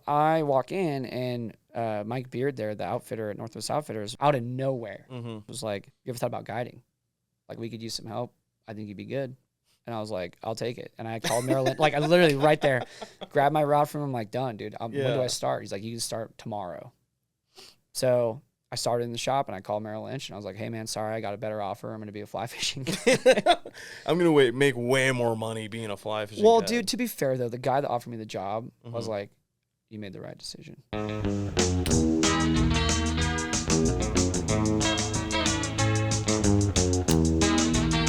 I walk in and Mike Beard there, the outfitter at Northwest Outfitters, out of nowhere, was like, "You ever thought about guiding? Like, we could use some help. I think you'd be good." And I was like, "I'll take it." And I called Maryland, like I literally right there, grabbed my rod from him, like, "Done, dude. When do I start?" He's like, "You can start tomorrow." So I started in the shop and I called Merrill Lynch and I was like, "Hey man, sorry, I got a better offer. I'm going to be a fly fishing guy." I'm going to make way more money being a fly fishing Well, guy. dude, to be fair though, the guy that offered me the job was like, "You made the right decision."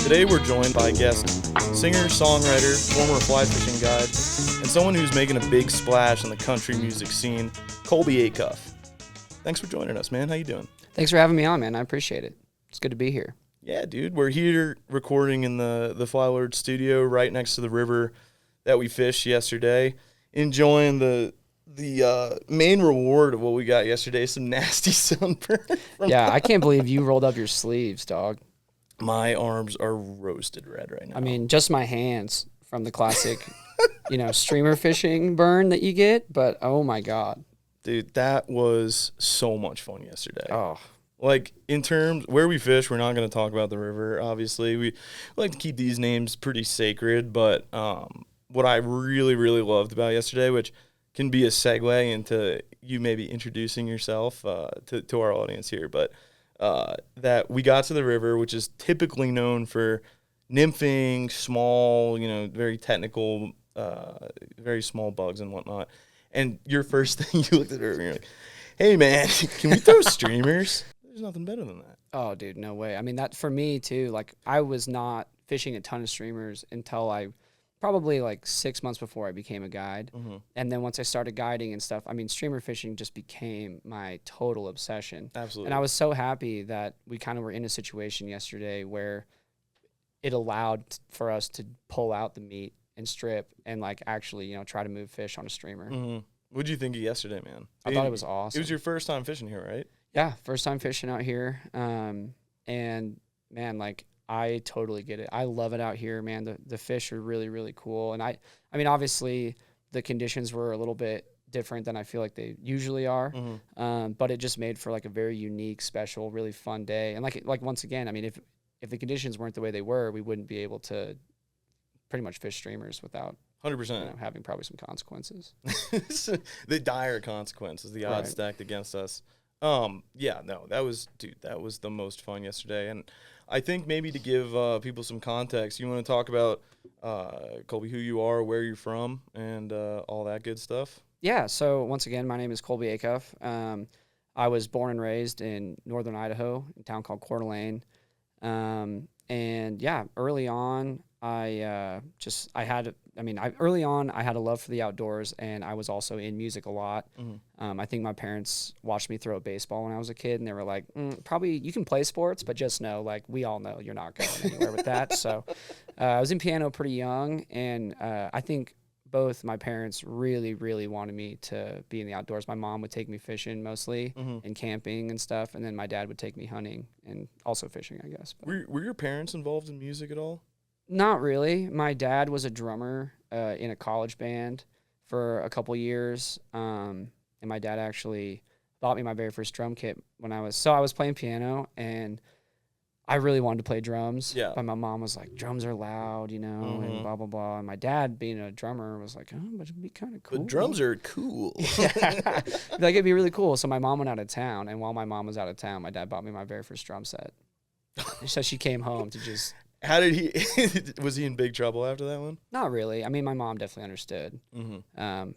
Today we're joined by a guest singer, songwriter, former fly fishing guide, and someone who's making a big splash in the country music scene, Colby Acuff. Thanks for joining us, man. How you doing? Thanks for having me on, man. I appreciate it. It's good to be here. Yeah, dude. We're here recording in the Flylords studio right next to the river that we fished yesterday, enjoying the main reward of what we got yesterday, some nasty sunburn. Yeah, I can't believe you rolled up your sleeves, dog. My arms are roasted red right now. I mean, just my hands from the classic, streamer fishing burn that you get, but oh my God. Dude, that was so much fun yesterday. Oh. Like, in terms where we fish, we're not going to talk about the river, obviously. We like to keep these names pretty sacred, but what I really, really loved about yesterday, which can be a segue into you maybe introducing yourself to our audience here, but that we got to the river, which is typically known for nymphing, small, very technical, very small bugs and whatnot. And your first thing, you looked at the river and you're like, "Hey, man, can we throw streamers?" There's nothing better than that. Oh, dude, no way. I mean, that for me, too, like, I was not fishing a ton of streamers until probably like 6 months before I became a guide. And then once I started guiding and stuff, I mean, streamer fishing just became my total obsession. Absolutely. And I was so happy that we kind of were in a situation yesterday where it allowed for us to pull out the meat and strip and like actually, try to move fish on a streamer. What did you think of yesterday, man? I thought it was awesome. It was your first time fishing here, right? Yeah, first time fishing out here. And man, like, I totally get it. I love it out here, man. The fish are really, really cool. And I mean, obviously the conditions were a little bit different than I feel like they usually are. But it just made for like a very unique, special, really fun day. And like once again, I mean, if the conditions weren't the way they were, we wouldn't be able to pretty much fish streamers without 100% having probably some consequences. The dire consequences, the odds stacked against us. That was the most fun yesterday. And I think maybe to give people some context, you want to talk about, Colby, who you are, where you're from, and all that good stuff? Yeah, so once again, my name is Colby Acuff. I was born and raised in northern Idaho, in a town called Coeur d'Alene. Early on, early on, I had a love for the outdoors, and I was also in music a lot. I think my parents watched me throw a baseball when I was a kid, and they were like, probably you can play sports, but just know, like, we all know you're not going anywhere with that. So I was in piano pretty young, and I think both my parents really, really wanted me to be in the outdoors. My mom would take me fishing mostly and camping and stuff, and then my dad would take me hunting and also fishing, I guess. But were your parents involved in music at all? Not really. My dad was a drummer in a college band for a couple years, and my dad actually bought me my very first drum kit when I was playing piano, and I really wanted to play drums. Yeah. But my mom was like, "Drums are loud, and blah, blah, blah." And my dad, being a drummer, was like, "Oh, but it'd be kind of cool." But drums are cool. Yeah. Like, it'd be really cool. So my mom went out of town, and while my mom was out of town, my dad bought me my very first drum set. So she came home to just... How did he, was he in big trouble after that one? Not really. I mean, my mom definitely understood,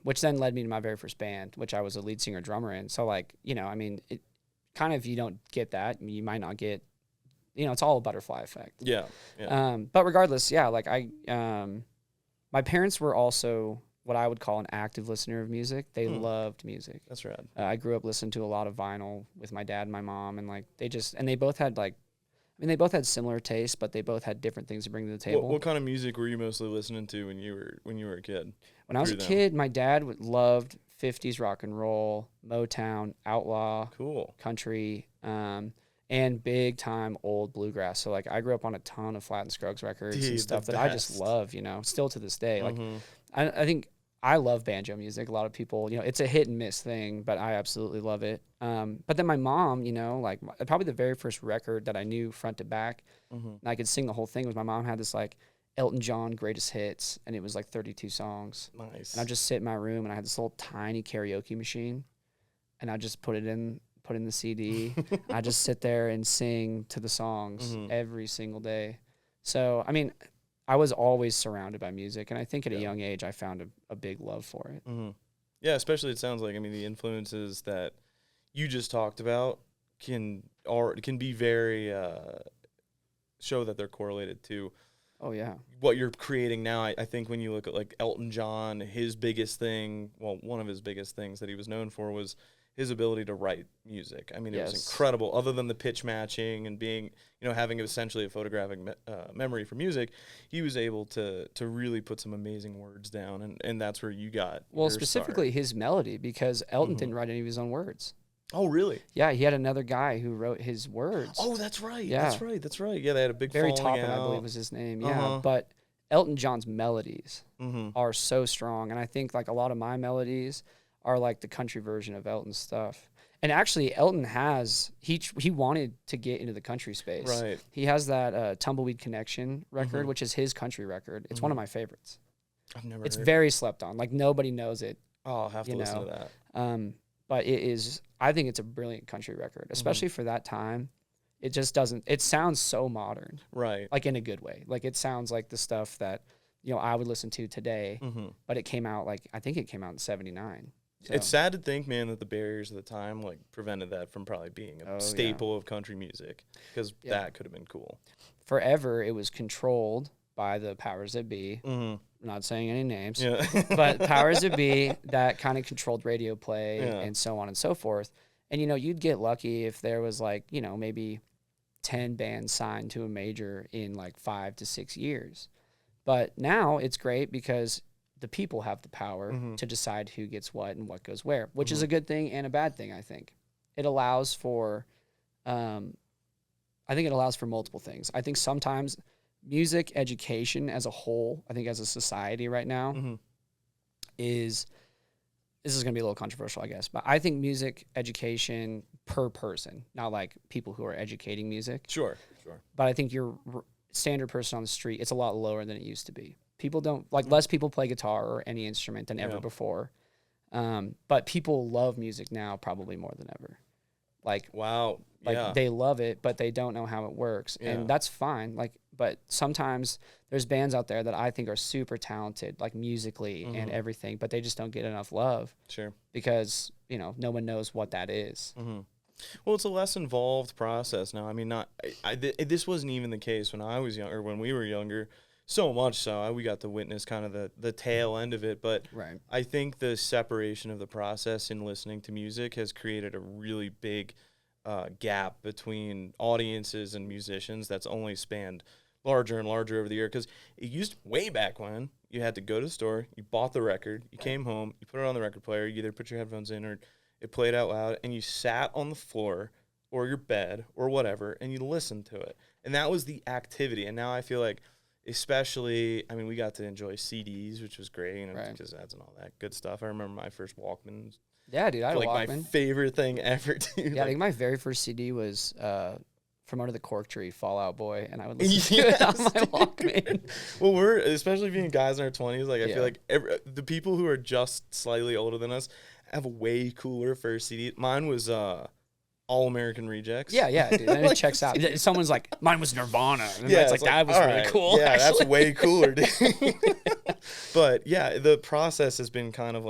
which then led me to my very first band, which I was a lead singer drummer in. So like, it kind of, you don't get that, you might not get, it's all a butterfly effect. Yeah. But regardless, like my parents were also what I would call an active listener of music. They loved music. That's rad. I grew up listening to a lot of vinyl with my dad and my mom, and like, they both had like, they both had similar tastes, but they both had different things to bring to the table. What kind of music were you mostly listening to when you were a kid? When I was a kid, my dad loved 50s rock and roll, Motown, outlaw, country, and big time old bluegrass. So like, I grew up on a ton of Flat and Scruggs records and stuff that I just love, still to this day. Like, I think I love banjo music. A lot of people, it's a hit and miss thing, but I absolutely love it. But then my mom, like probably the very first record that I knew front to back, and I could sing the whole thing was my mom had this like Elton John greatest hits, and it was like 32 songs. Nice. And I'd just sit in my room, and I had this little tiny karaoke machine, and I just put in the CD. I just sit there and sing to the songs every single day. So, I mean, I was always surrounded by music, and I think at a young age I found a big love for it. Yeah, especially it sounds like, I mean, the influences that you just talked about can be very show that they're correlated to. Oh yeah, what you're creating now. I think when you look at like Elton John, his biggest thing, one of his biggest things that he was known for was his ability to write music. I mean, it was incredible. Other than the pitch matching and being, having essentially a photographic memory for music, he was able to really put some amazing words down, and that's where you got your specifically start. His melody, because Elton didn't write any of his own words. Oh, really? Yeah, he had another guy who wrote his words. Oh, that's right. Yeah. That's right. Yeah, they had a big Barry falling Toppin, out. I believe was his name. Yeah, but Elton John's melodies Mm-hmm. are so strong, and I think like a lot of my melodies are like the country version of Elton's stuff. And actually, Elton he wanted to get into the country space. Right. He has that Tumbleweed Connection record, which is his country record. It's one of my favorites. I've never. It's very slept on. Like nobody knows it. Oh, I'll have to listen to that. But it is. I think it's a brilliant country record, especially for that time. It just doesn't. It sounds so modern. Right. Like in a good way. Like it sounds like the stuff that I would listen to today. But it came out I think it came out in '79. So. It's sad to think, man, that the barriers of the time prevented that from probably being a staple of country music, because that could have been cool. Forever, it was controlled by the powers that be. I'm not saying any names, but powers that be that kind of controlled radio play and so on and so forth. And you'd get lucky if there was maybe 10 bands signed to a major in 5 to 6 years. But now it's great because the people have the power to decide who gets what and what goes where, which is a good thing and a bad thing, I think. It allows for, multiple things. I think sometimes music education as a whole, I think as a society right now, this is going to be a little controversial, I guess, but I think music education per person, not like people who are educating music. Sure. But I think your standard person on the street, it's a lot lower than it used to be. People don't less people play guitar or any instrument than ever before. But people love music now probably more than ever. Wow. They love it, but they don't know how it works. Yeah. And that's fine. But sometimes there's bands out there that I think are super talented, musically and everything, but they just don't get enough love. Sure. Because, no one knows what that is. Well, it's a less involved process now. I mean, this wasn't even the case when I was younger, when we were younger. So much so, we got to witness kind of the tail end of it. But I think the separation of the process in listening to music has created a really big gap between audiences and musicians that's only spanned larger and larger over the year. Because it used way back when you had to go to the store, you bought the record, you came home, you put it on the record player, you either put your headphones in or it played out loud, and you sat on the floor or your bed or whatever, and you listened to it. And that was the activity. And now I feel like, especially, I mean, we got to enjoy CDs, which was great, because ads and all that good stuff. I remember my first Walkman. Yeah, dude, I had a Walkman. My favorite thing ever, dude. Yeah, I think my very first CD was From Under the Cork Tree, Fall Out Boy, and I would listen to it on my Walkman. Well, we're, especially being guys in our 20s, I feel like the people who are just slightly older than us have a way cooler first CD. Mine was All American Rejects. Yeah, dude. And it checks out. Someone's like, mine was Nirvana. And it's that was really cool. Yeah, actually. That's way cooler, dude. But yeah, the process has been kind of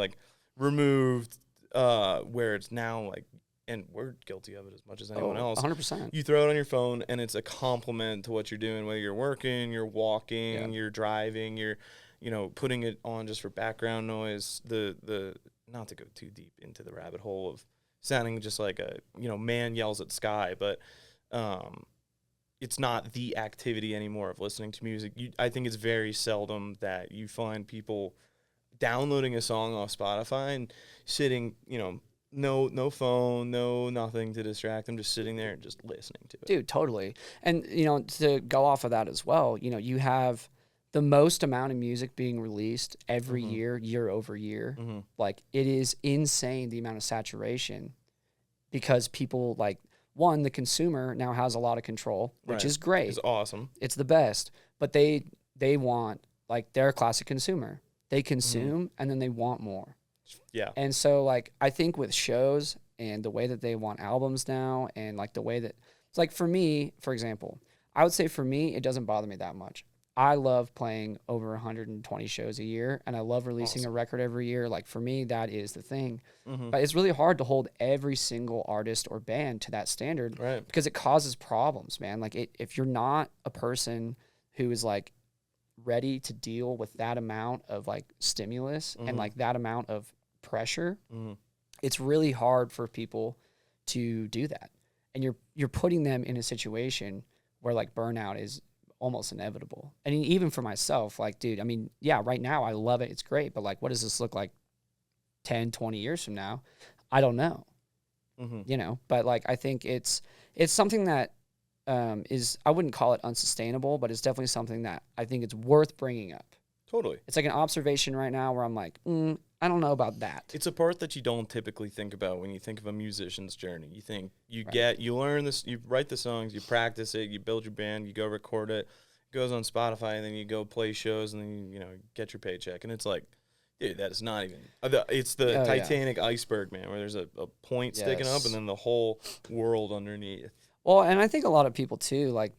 removed, where it's now and we're guilty of it as much as anyone else. 100%. You throw it on your phone, and it's a compliment to what you're doing, whether you're working, you're walking, you're driving, you're, putting it on just for background noise. The not to go too deep into the rabbit hole of sounding just like a, man yells at sky, but it's not the activity anymore of listening to music. I think it's very seldom that you find people downloading a song off Spotify and sitting, no phone, no nothing to distract them, just sitting there and just listening to it. Dude, totally. And, to go off of that as well, you have the most amount of music being released every year over year. Like, it is insane the amount of saturation, because people, like, one, the consumer now has a lot of control, which is great. It's awesome. It's the best. But they want, like, they're a classic consumer. They consume and then they want more. Yeah. And so, like, I think with shows and the way that they want albums now, and like the way that it's like, for me, for example, I would say for me, it doesn't bother me that much. I love playing over 120 shows a year, and I love releasing a record every year. Like, for me, that is the thing. But it's really hard to hold every single artist or band to that standard, because it causes problems, man. Like, if you're not a person who is, like, ready to deal with that amount of, like, stimulus and, like, that amount of pressure, it's really hard for people to do that. And you're putting them in a situation where, like, burnout is almost inevitable. And even for myself, like, dude, I mean, yeah, right now I love it. It's great. But, like, what does this look like 10, 20 years from now? I don't know, you know, but, like, I think it's something that is, I wouldn't call it unsustainable, but it's definitely something that I think it's worth bringing up. Totally. It's like an observation right now where I'm like, I don't know about that. It's a part that you don't typically think about when you think of a musician's journey. You think you you learn this, you write the songs, you practice it, you build your band, you go record it, it goes on Spotify, and then you go play shows, and then you know, get your paycheck. And it's like, dude, that is not even, it's the Titanic iceberg, man, where there's a point sticking up and then the whole world underneath. Well, and I think a lot of people too, like,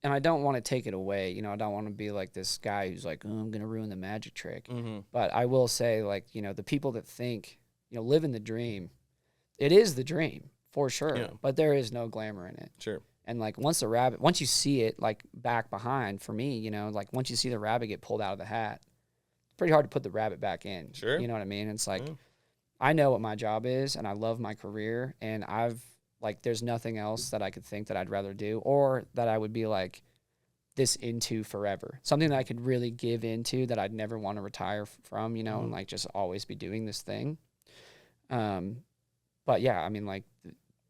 and I don't want to take it away, you know, I don't want to be like this guy who's like, oh, I'm going to ruin the magic trick. But I will say, like, you know, the people that think, you know, living the dream, it is the dream for sure, but there is no glamour in it. Sure. And, like, once you see it, like, back behind, for me, you know, like, once you see the rabbit get pulled out of the hat, it's pretty hard to put the rabbit back in. Sure. You know what I mean? It's like, I know what my job is, and I love my career, and like, there's nothing else that I could think that I'd rather do, or that I would be, like, this into forever. Something that I could really give into, that I'd never want to retire from, you know, and, like, just always be doing this thing. But yeah, I mean, like,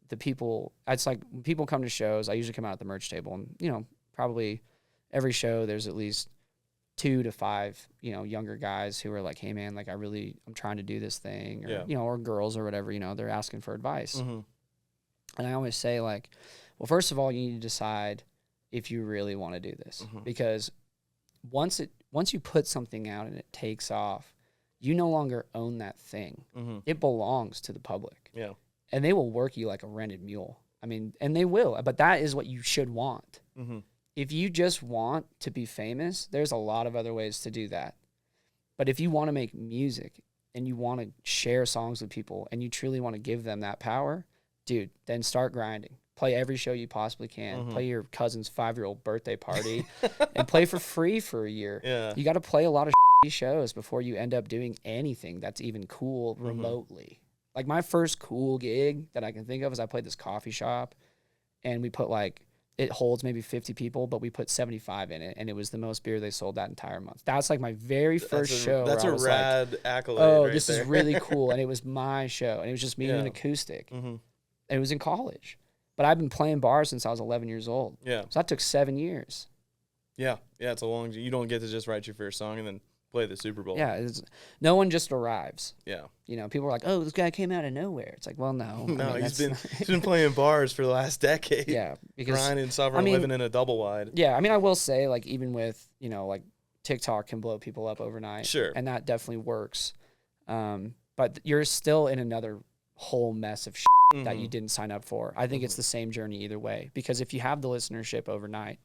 the people, it's like, when people come to shows, I usually come out at the merch table, and, you know, probably every show there's at least 2 to 5, you know, younger guys who are like, hey man, like, I'm trying to do this thing, or, you know, or girls or whatever, you know, they're asking for advice. And I always say, like, well, first of all, you need to decide if you really want to do this, because once you put something out and it takes off, you no longer own that thing. It belongs to the public. Yeah. And they will work you like a rented mule. I mean, and they will, but that is what you should want. If you just want to be famous, there's a lot of other ways to do that. But if you want to make music and you want to share songs with people and you truly want to give them that power, dude, then start grinding. Play every show you possibly can. Play your cousin's 5-year-old birthday party and play for free for a year. Yeah. You got to play a lot of shows before you end up doing anything that's even cool remotely. Like, my first cool gig that I can think of is I played this coffee shop, and we put, like, it holds maybe 50 people, but we put 75 in it, and it was the most beer they sold that entire month. That's, like, my very first show. That's a rad accolade. Oh, this is really cool. And it was my show, and it was just me and an acoustic. And it was in college. But I've been playing bars since I was 11 years old. Yeah. So that took 7 years. Yeah. Yeah, it's a long, you don't get to just write your first song and then play the Super Bowl. Yeah, no one just arrives. Yeah. You know, people are like, oh, this guy came out of nowhere. It's like, well, no. No, I mean, he's been playing bars for the last decade. Yeah. Because, grinding, suffering, living in a double wide. Yeah, I mean, I will say, like, even with, you know, like, TikTok can blow people up overnight. Sure. And that definitely works. But you're still in another whole mess of that you didn't sign up for. I think it's the same journey either way, because if you have the listenership overnight,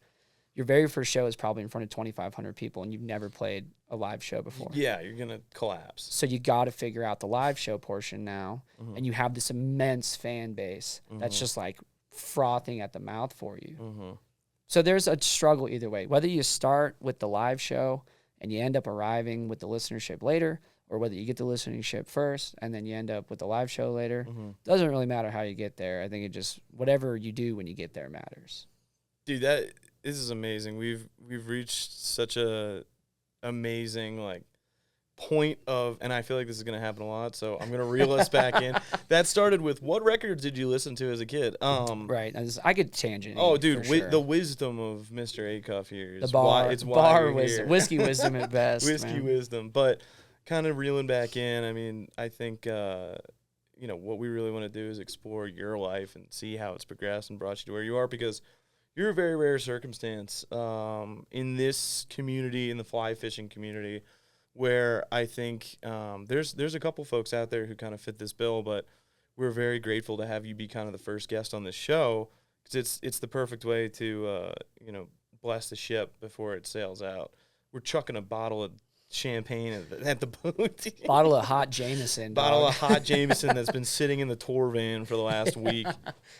your very first show is probably in front of 2,500 people and you've never played a live show before. Yeah, you're going to collapse. So you got to figure out the live show portion now, and you have this immense fan base that's just, like, frothing at the mouth for you. So there's a struggle either way. Whether you start with the live show and you end up arriving with the listenership later, or whether you get the listenership first and then you end up with the live show later, doesn't really matter how you get there. I think it just, whatever you do when you get there matters. Dude, this is amazing. We've reached such a amazing, like, point of, and I feel like this is going to happen a lot, so I'm going to reel us back in. That started with, what records did you listen to as a kid? Right. I could tangent. Oh, dude, sure. the wisdom of Mr. Acuff here is the bar, it's bar why wisdom, here. whiskey wisdom at best. Whiskey wisdom, but kind of reeling back in. I mean, I think what we really want to do is explore your life and see how it's progressed and brought you to where you are, because you're a very rare circumstance in this community, in the fly fishing community, where I think there's a couple folks out there who kind of fit this bill, but we're very grateful to have you be kind of the first guest on this show, because it's the perfect way to bless the ship before it sails out. We're chucking a bottle of champagne at the boat. Bottle of hot Jameson. Bottle of hot Jameson that's been sitting in the tour van for the last week.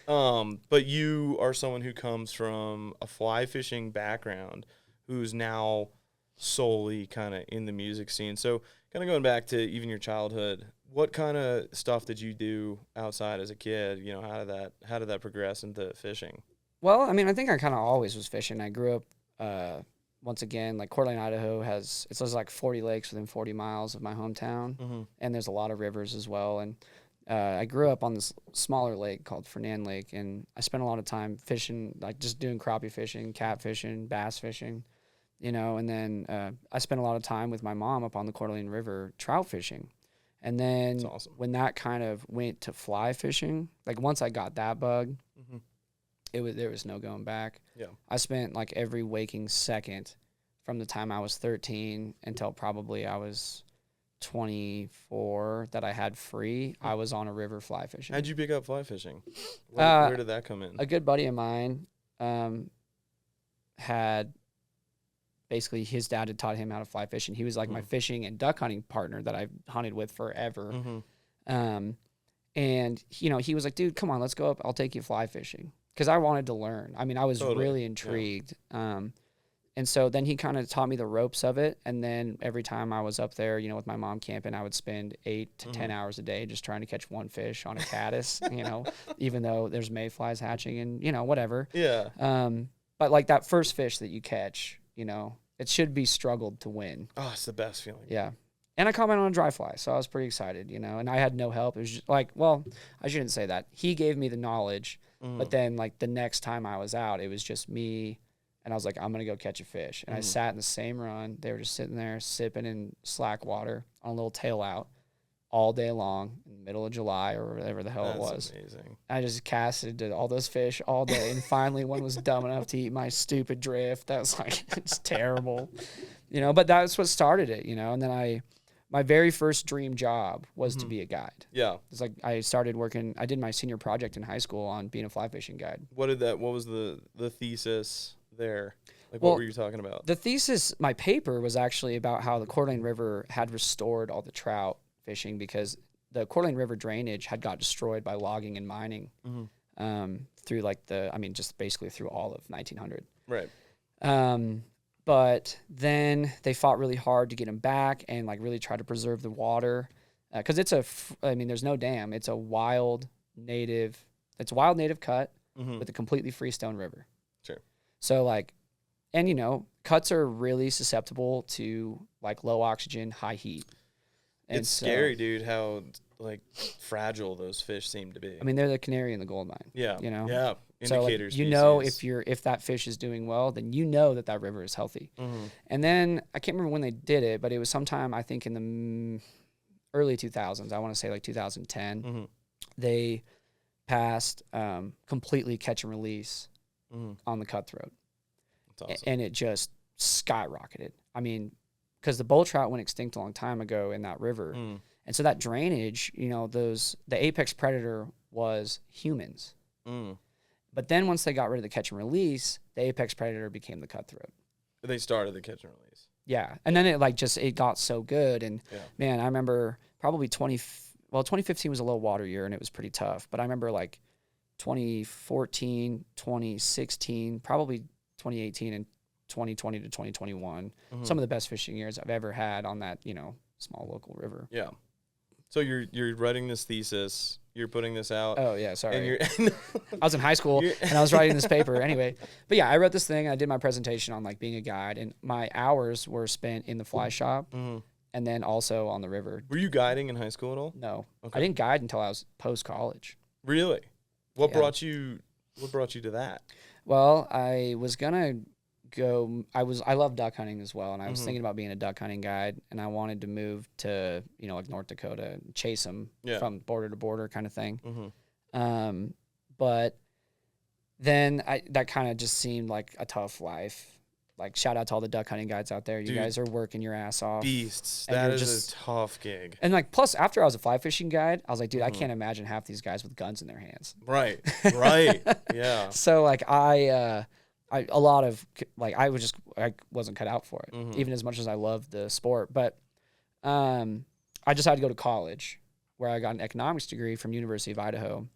But you are someone who comes from a fly fishing background, who's now solely kind of in the music scene. So kind of going back to even your childhood, what kind of stuff did you do outside as a kid? How did that progress into fishing? Well, I mean, I think I kind of always was fishing. I grew up, once again, like Coeur d'Alene, Idaho it's like 40 lakes within 40 miles of my hometown. And there's a lot of rivers as well. And I grew up on this smaller lake called Fernand Lake, and I spent a lot of time fishing, like just doing crappie fishing, cat fishing, bass fishing. And then I spent a lot of time with my mom up on the Coeur d'Alene River trout fishing. And then That's awesome. When that kind of went to fly fishing, like once I got that bug, there was no going back. Yeah. I spent like every waking second from the time I was 13 until probably I was 24 that I had free. I was on a river fly fishing. How'd you pick up fly fishing? Where did that come in? A good buddy of mine had... Basically, his dad had taught him how to fly fish, and he was like my fishing and duck hunting partner that I've hunted with forever. And, he was like, dude, come on, let's go up. I'll take you fly fishing. Because I wanted to learn. I mean, I was really intrigued. Yeah. And so then he kind of taught me the ropes of it. And then every time I was up there, with my mom camping, I would spend 8 to 10 hours a day just trying to catch one fish on a caddis, even though there's mayflies hatching and, whatever. Yeah. But like that first fish that you catch, it should be struggled to win. Oh, it's the best feeling. Yeah. And I caught mine on a dry fly, so I was pretty excited, and I had no help. It was just like, well, I shouldn't say that. He gave me the knowledge, but then like the next time I was out, it was just me, and I was like, I'm going to go catch a fish. And I sat in the same run. They were just sitting there sipping in slack water on a little tail out all day long in the middle of July or whatever the hell it was. Amazing. I just casted to all those fish all day, and finally one was dumb enough to eat my stupid drift. That was like, it's terrible, but that's what started it, and then my very first dream job was to be a guide. Yeah. It's like I did my senior project in high school on being a fly fishing guide. What was the thesis there? Like, what were you talking about? The thesis, my paper was actually about how the Coeur d'Alene River had restored all the trout fishing, because the Coeur d'Alene River drainage had got destroyed by logging and mining through just basically through all of 1900. Right. But then they fought really hard to get them back and like really try to preserve the water, because there's no dam. It's a wild native cut with a completely freestone river. Sure. So like, and cuts are really susceptible to like low oxygen, high heat. It's scary, dude, how like fragile those fish seem to be. I mean, they're the canary in the gold mine. Yeah. Yeah. Indicators. So like, if that fish is doing well, then that river is healthy. And then I can't remember when they did it, but it was sometime I think in the early 2000s. I want to say like 2010. They passed completely catch and release on the cutthroat. That's awesome. And it just skyrocketed. I mean, because the bull trout went extinct a long time ago in that river. And so that drainage, the apex predator was humans. But then once they got rid of the catch and release, the apex predator became the cutthroat. They started the catch and release. Yeah. And then it got so good. And man, I remember probably 2015 was a low water year and it was pretty tough. But I remember like 2014, 2016, probably 2018 and 2020 to 2021, some of the best fishing years I've ever had on that, small local river. Yeah. So you're writing this thesis, you're putting this out. Oh yeah, sorry. I was in high school and I was writing this paper anyway. But yeah, I wrote this thing. I did my presentation on like being a guide, and my hours were spent in the fly shop and then also on the river. Were you guiding in high school at all? No, Okay. I didn't guide until I was post-college. Really? What Yeah. brought you to that? Well, I was gonna go. I love duck hunting as well, and I was thinking about being a duck hunting guide, and I wanted to move to like North Dakota, and chase them from border to border kind of thing. But then that kind of just seemed like a tough life. Like, shout out to all the duck hunting guides out there. You guys are working your ass off. Beasts. And That is a tough gig. And like, plus after I was a fly fishing guide, I was like, dude, I can't imagine half these guys with guns in their hands. Right. Yeah. So like I wasn't cut out for it, even as much as I loved the sport. But I decided to go to college, where I got an economics degree from University of Idaho.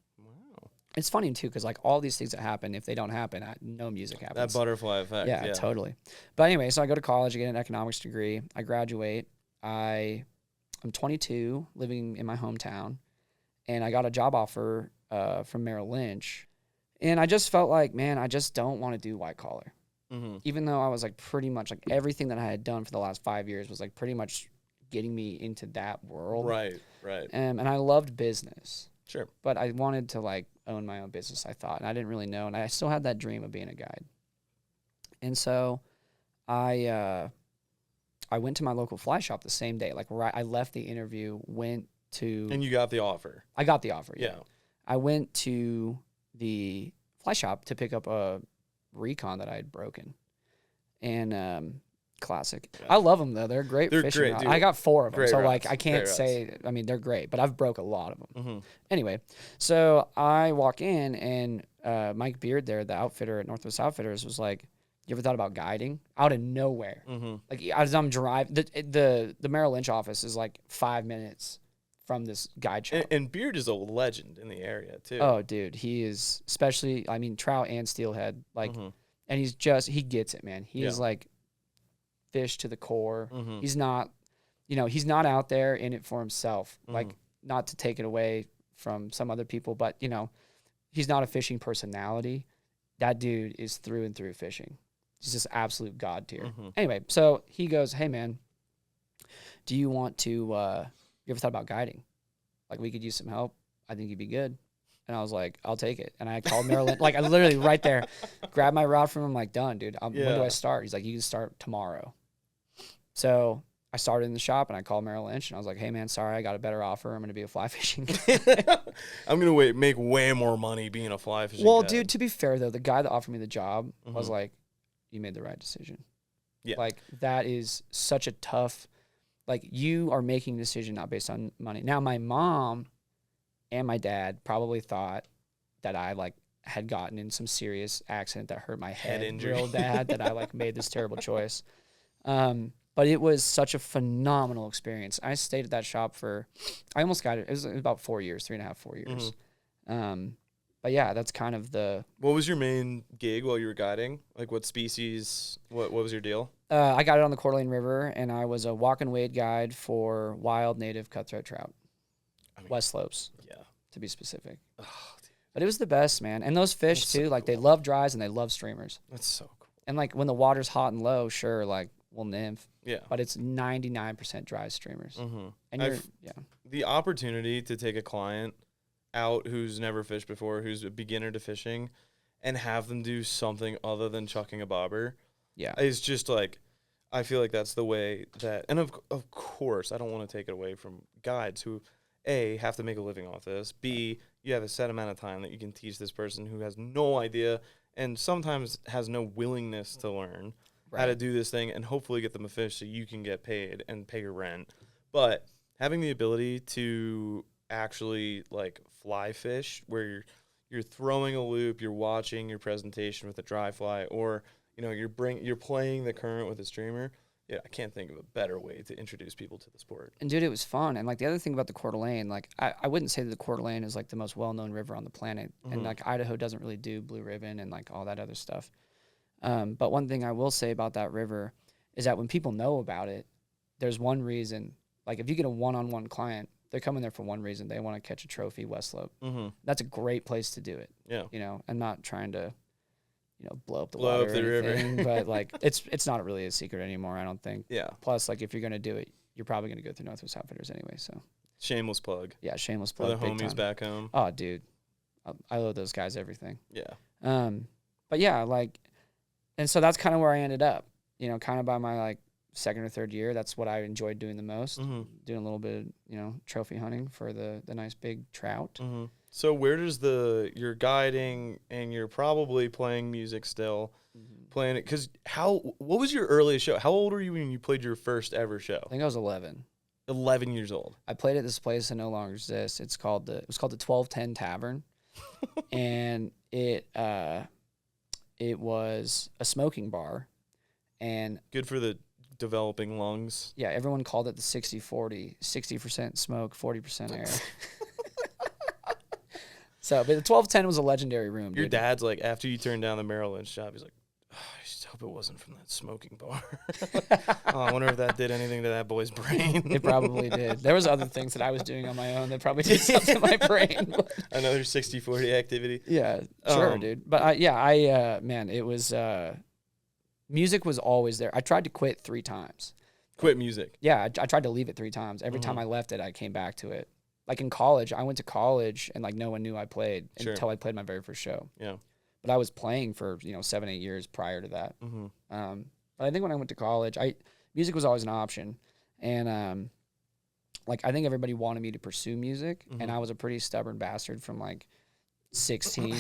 It's funny too, because like all these things that happen, if they don't happen, no music happens. That butterfly effect. Yeah, totally. But anyway, so I go to college, I get an economics degree, I graduate, I'm 22, living in my hometown, and I got a job offer from Merrill Lynch, and I just felt like, man, I just don't want to do white collar. Even though I was like pretty much like everything that I had done for the last 5 years was like pretty much getting me into that world. Right. And I loved business. Sure. But I wanted to like own my own business, I thought, and I didn't really know, and I still had that dream of being a guide. And so I went to my local fly shop the same day. Like, I left the interview, went to... And you got the offer. I got the offer, yeah. I went to the fly shop to pick up a Recon that I had broken. And classic. Yeah. I love them, though. They're great fishing great, rods. I got 4 of them. Great so, rods. Like, I can't say... I mean, they're great, but I've broke a lot of them. Anyway, so I walk in, and Mike Beard there, the outfitter at Northwest Outfitters, was like, you ever thought about guiding? Out of nowhere. Like, as I'm driving... The Merrill Lynch office is, like, 5 minutes from this guide shop. And Beard is a legend in the area, too. Oh, dude. He is... Especially, I mean, trout and steelhead. Like... And he's just... He gets it, man. He is, like... fish to the core. He's not, he's not out there in it for himself. Like, not to take it away from some other people, but he's not a fishing personality. That dude is through and through fishing. He's just absolute god tier. Anyway, so he goes, hey man, do you want to, you ever thought about guiding? Like, we could use some help. I think you'd be good. And I was like, I'll take it. And I called Merrill Lynch. Like, I literally right there, grabbed my rod from him. I'm like, done, dude. When do I start? He's like, you can start tomorrow. So I started in the shop, and I called Merrill Lynch, and I was like, hey, man, sorry, I got a better offer. I'm going to be a fly fishing guy. I'm going to make way more money being a fly fishing guy. Dude, to be fair, though, the guy that offered me the job was like, you made the right decision. Yeah. Like, that is such a tough, like, you are making a decision not based on money. Now, my mom and my dad probably thought that I, like, had gotten in some serious accident that hurt my head injury. Real bad, that I, like, made this terrible choice. But it was such a phenomenal experience. I stayed at that shop I almost got it. It was about 4 years, 3.5, 4 years. But yeah, that's kind of the... What was your main gig while you were guiding? Like, what species, what was your deal? I got it on the Coeur d'Alene River, and I was a walk and wade guide for wild native cutthroat trout. West slopes. Yeah. To be specific. Oh, but it was the best, man. And those fish, that's too, so like, cool. They love dries and they love streamers. That's so cool. And, like, when the water's hot and low, sure, like, we'll nymph. Yeah. But it's 99% dry streamers. And the opportunity to take a client out who's never fished before, who's a beginner to fishing, and have them do something other than chucking a bobber. Yeah. Is just like, I feel like that's the way that, and of course, I don't want to take it away from guides who, A, have to make a living off this. B, you have a set amount of time that you can teach this person who has no idea and sometimes has no willingness to learn. How to do this thing and hopefully get them a fish so you can get paid and pay your rent. But having the ability to actually like fly fish where you're throwing a loop, you're watching your presentation with a dry fly, or you're playing the current with a streamer. Yeah, I can't think of a better way to introduce people to the sport. And dude, it was fun. And like the other thing about the Coeur d'Alene, like I wouldn't say that the Coeur d'Alene is like the most well-known river on the planet. And like Idaho doesn't really do Blue Ribbon and like all that other stuff. But one thing I will say about that river is that when people know about it, there's one reason. Like, if you get a one-on-one client, they're coming there for one reason. They want to catch a trophy West Slope. That's a great place to do it. Yeah. I'm not trying to, blow up the water or anything, but, like, it's not really a secret anymore, I don't think. Yeah. Plus, like, if you're going to do it, you're probably going to go through Northwest Outfitters anyway. So shameless plug. Yeah, shameless For plug. the big homies time. back home. Oh, dude. I owe those guys everything. Yeah. But yeah, like, and so that's kind of where I ended up, you know, kind of by my like second or third year. That's what I enjoyed doing the most, doing a little bit of, you know, trophy hunting for the nice big trout. So where does you're guiding and you're probably playing music still, playing it, because what was your earliest show? How old were you when you played your first ever show? I think I was 11. 11 years old. I played at this place that no longer exists. It was called the 1210 Tavern, and it was a smoking bar, and good for the developing lungs. Yeah, everyone called it the 60-40, 60% smoke, 40% air. So, but the 1210 was a legendary room. Your dude. dad's like, after you turned down the Merrill Lynch job, he's like, oh, I just hope it wasn't from that smoking bar. Oh, I wonder if that did anything to that boy's brain. It probably did. There was other things that I was doing on my own that probably did something to my brain. But. Another 60-40 activity. Yeah, sure, dude. But man, it was, music was always there. I tried to quit 3 times. Quit music? Yeah, I tried to leave it 3 times. Every time I left it, I came back to it. Like in college, I went to college and like no one knew I played until I played my very first show. Yeah. But I was playing for, 7-8 years prior to that. But I think when I went to college, music was always an option. And like I think everybody wanted me to pursue music, and I was a pretty stubborn bastard from like 16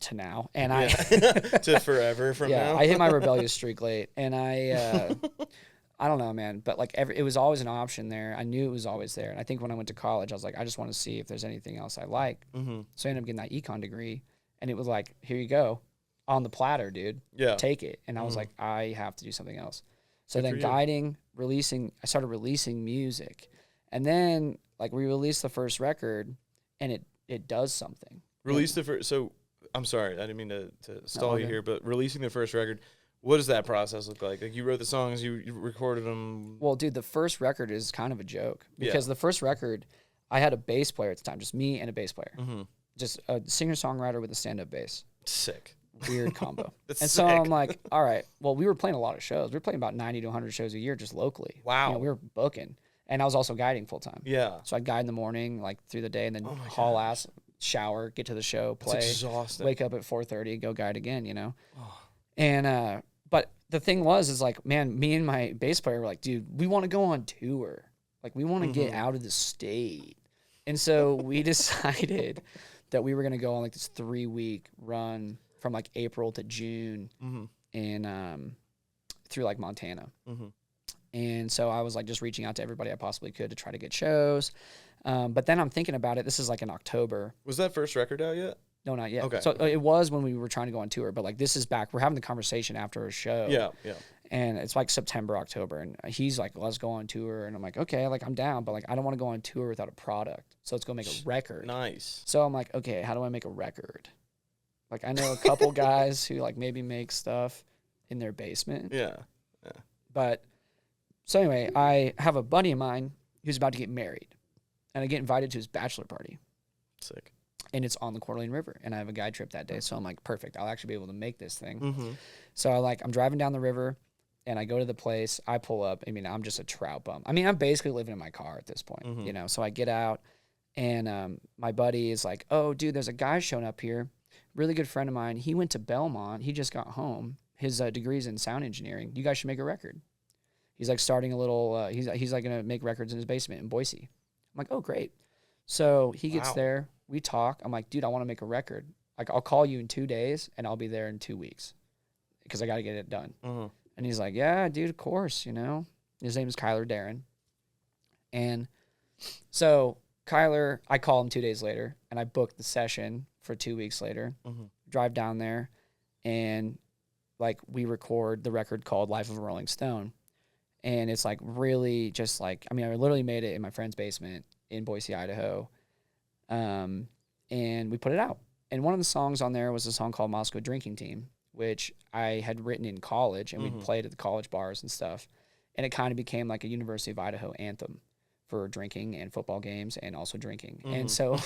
to now. And to forever from now. I hit my rebellious streak late, and I don't know, man, but like it was always an option there. I knew it was always there. And I think when I went to college, I was like, I just want to see if there's anything else I like. So I ended up getting that econ degree, and it was like, here you go, on the platter, dude. Yeah. Take it. And I was like, I have to do something else. So then guiding, I started releasing music. And then like we released the first record, and it does something. So I'm sorry, I didn't mean to stall you here, but releasing the first record, what does that process look like? Like you wrote the songs, you recorded them. Well, dude, the first record is kind of a joke because the first record, I had a bass player at the time, just me and a bass player, just a singer-songwriter with a stand-up bass. Sick. Weird combo. That's and sick. so I'm like, all right, well, we were playing a lot of shows. We were playing about 90 to 100 shows a year just locally. Wow. We were booking. And I was also guiding full-time. Yeah. So I'd guide in the morning, like through the day, and then haul ass, shower, get to the show, play. It's exhausting. Wake up at 4:30, go guide again, And, but the thing is like, man, me and my bass player were like, dude, we want to go on tour. Like, we want to get out of the state. And so we decided that we were going to go on like this 3-week run from like April to June and through like Montana. And so I was like just reaching out to everybody I possibly could to try to get shows. But then I'm thinking about it. This is like in October. Was that first record out yet? No, not yet. Okay. So it was when we were trying to go on tour, but like this is back. We're having the conversation after a show. Yeah. And it's like September, October, and he's like, let's go on tour. And I'm like, okay, like I'm down, but like I don't want to go on tour without a product. So let's go make a record. Nice. So I'm like, okay, how do I make a record? Like I know a couple guys who like maybe make stuff in their basement. Yeah. But so anyway, I have a buddy of mine who's about to get married, and I get invited to his bachelor party. Sick. And it's on the Coeur d'Alene River, and I have a guide trip that day. So I'm like, perfect. I'll actually be able to make this thing. So I'm driving down the river, and I go to the place. I pull up. I mean, I'm just a trout bum. I mean, I'm basically living in my car at this point, So I get out, and my buddy is like, oh, dude, there's a guy showing up here. Really good friend of mine. He went to Belmont. He just got home. His degree's in sound engineering. You guys should make a record. He's like starting a little, he's like going to make records in his basement in Boise. I'm like, oh, great. So he gets there. We talk. I'm like, dude, I want to make a record. Like, I'll call you in 2 days, and I'll be there in 2 weeks because I got to get it done. And he's like, yeah, dude, of course, His name is Kyler Darren. And so Kyler, I call him 2 days later, and I booked the session for 2 weeks later. Drive down there, and, like, we record the record called Life of a Rolling Stone. And it's, like, really just, like, I mean, I literally made it in my friend's basement in Boise, Idaho. And we put it out. And one of the songs on there was a song called Moscow Drinking Team, which I had written in college, and we'd played at the college bars and stuff. And it kind of became like a University of Idaho anthem for drinking and football games and also drinking. And so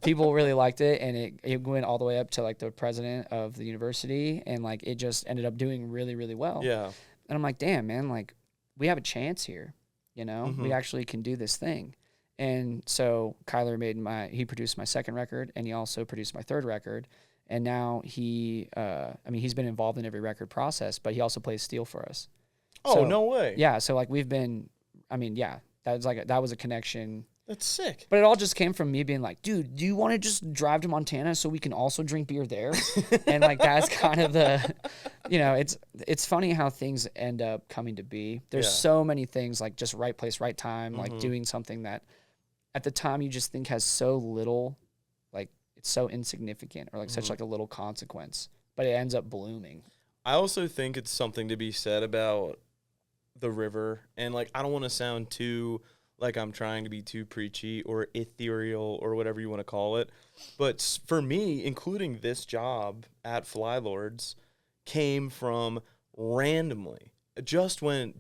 people really liked it, and it went all the way up to like the president of the university, and like it just ended up doing really, really well. Yeah. And I'm like, damn, man, like we have a chance here. you know, we actually can do this thing. And so Kyler he produced my second record, and he also produced my third record. And now he's been involved in every record process, but he also plays steel for us. Oh, so, no way. Yeah. So like that was a connection. That's sick. But it all just came from me being like, dude, do you want to just drive to Montana so we can also drink beer there? And like, that's kind of the, you know, it's funny how things end up coming to be. There's so many things, like just right place, right time, like doing something that at the time you just think has so little, like it's so insignificant or like such like a little consequence, but it ends up blooming. I also think it's something to be said about the river. And like, I don't want to sound too like I'm trying to be too preachy or ethereal or whatever you want to call it. But for me, including this job at Flylords came from randomly, just when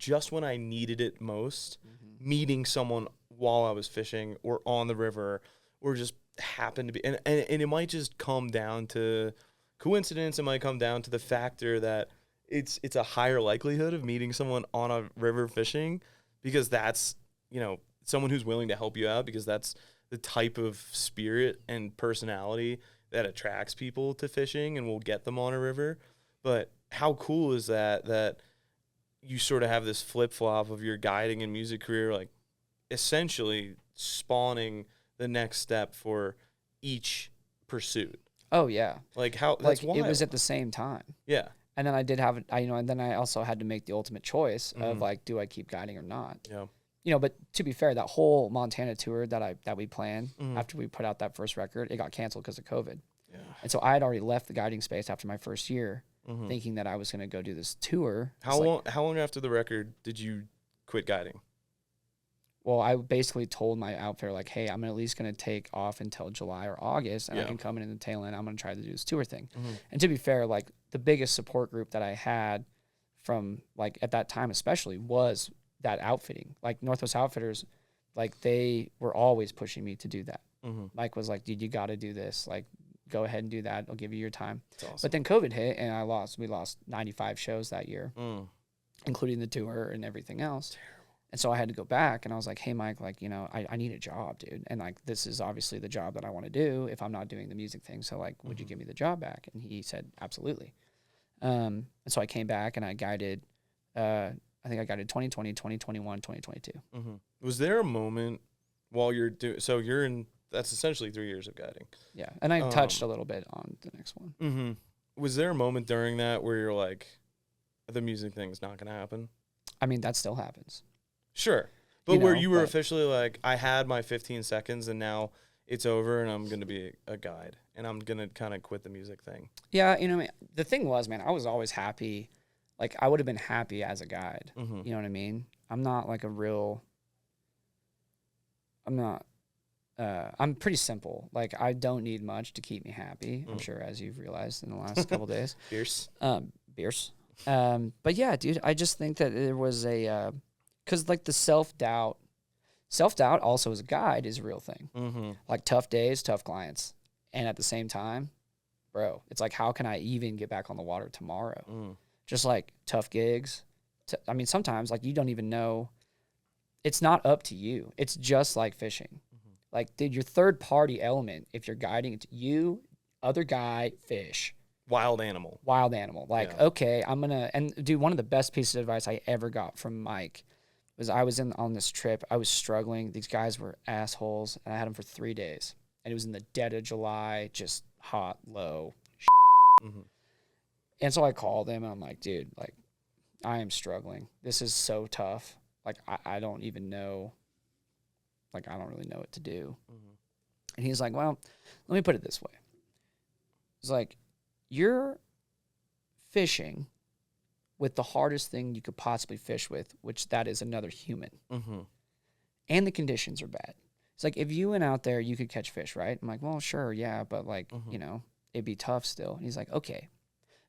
I needed it most, meeting someone while I was fishing or on the river, or just happened to be, and it might just come down to coincidence. It might come down to the factor that it's a higher likelihood of meeting someone on a river fishing, because that's, you know, someone who's willing to help you out, because that's the type of spirit and personality that attracts people to fishing and will get them on a river. But how cool is that you sort of have this flip-flop of your guiding and music career, like essentially spawning the next step for each pursuit. Oh yeah. Like how, that's like wild. It was at the same time. Yeah. And then and then I also had to make the ultimate choice of like, do I keep guiding or not? Yeah. You know, but to be fair, that whole Montana tour that we planned after we put out that first record, it got canceled because of COVID. Yeah. And so I had already left the guiding space after my first year, thinking that I was going to go do this tour. How long after the record did you quit guiding? Well, I basically told my outfitter, like, hey, I'm at least going to take off until July or August, and I can come in the tail end. I'm going to try to do this tour thing. And to be fair, like, the biggest support group that I had from, like, at that time especially was that outfitting. Like, Northwest Outfitters, like, they were always pushing me to do that. Mike was like, dude, you got to do this. Like, go ahead and do that. I'll give you your time. That's awesome. But then COVID hit, and we lost 95 shows that year, including the tour and everything else. And so I had to go back, and I was like, hey, Mike, like, you know, I need a job, dude. And, like, this is obviously the job that I want to do if I'm not doing the music thing. So, like, would you give me the job back? And he said, absolutely. And so I came back, and I guided, I think I guided 2020, 2021, 2022. Was there a moment while you're that's essentially 3 years of guiding. Yeah. And I touched a little bit on the next one. Was there a moment during that where you're like, the music thing's not going to happen? I mean, that still happens. Sure. But where you were officially like, I had my 15 seconds and now it's over and I'm going to be a guide and I'm going to kind of quit the music thing. Yeah. You know, the thing was, man, I was always happy. Like, I would have been happy as a guide. You know what I mean? I'm not like I'm pretty simple. Like, I don't need much to keep me happy. I'm sure, as you've realized in the last couple days. Beers. But yeah, dude, I just think that there was because like the self-doubt also as a guide is a real thing. Like, tough days, tough clients. And at the same time, bro, it's like, how can I even get back on the water tomorrow? Just like tough gigs. I mean, sometimes like you don't even know. It's not up to you. It's just like fishing. Like, dude, your third party element, if you're guiding, it's you, other guy, fish. Wild animal. Like, okay, and dude, one of the best pieces of advice I ever got from Mike was I was on this trip. I was struggling. These guys were assholes, and I had them for 3 days. And it was in the dead of July, just hot, low. And so I called him, and I'm like, dude, like, I am struggling. This is so tough. Like, I don't even know. Like, I don't really know what to do. And he's like, well, let me put it this way. He's like, you're fishing with the hardest thing you could possibly fish with, which that is another human. And the conditions are bad. It's like, if you went out there, you could catch fish, right? I'm like, well, sure, yeah, but like, you know, it'd be tough still. And he's like, okay.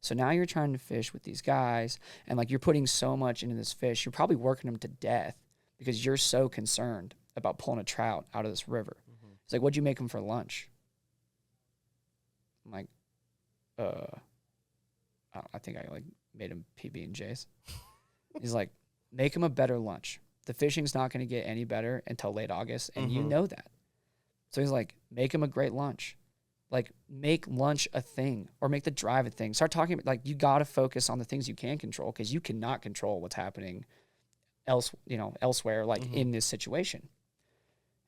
So now you're trying to fish with these guys, and like, you're putting so much into this fish, you're probably working them to death because you're so concerned about pulling a trout out of this river. He's like, what'd you make them for lunch? I'm like, I think I like made him PB&Js. He's like, make him a better lunch. the fishing's not going to get any better until late August, and you Mhm. know that. So he's like, make him a great lunch. Like, make lunch a thing, or make the drive a thing. Start talking, like, you got to focus on the things you can control, because you cannot control what's happening elsewhere, like in this situation.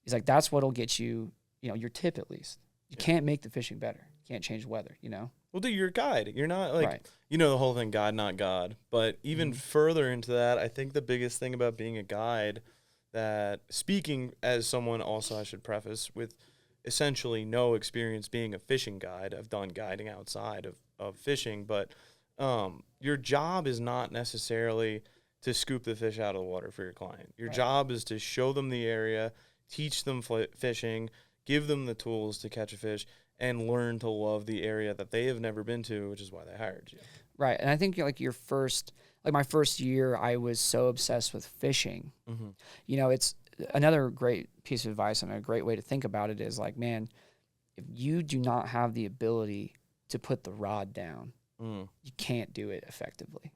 He's like, that's what'll get you, your tip at least. You can't make the fishing better. You can't change the weather, Well, dude, you're a guide. You're not like, Right. the whole thing, God, not God. But even further into that, I think the biggest thing about being a guide, that speaking as someone also, I should preface with essentially no experience being a fishing guide. I've done guiding outside of fishing, but your job is not necessarily to scoop the fish out of the water for your client. Your job is to show them the area, teach them fishing, give them the tools to catch a fish, and learn to love the area that they have never been to, which is why they hired you. Right. And I think like my first year, I was so obsessed with fishing. It's another great piece of advice, and a great way to think about it is like, man, if you do not have the ability to put the rod down, you can't do it effectively.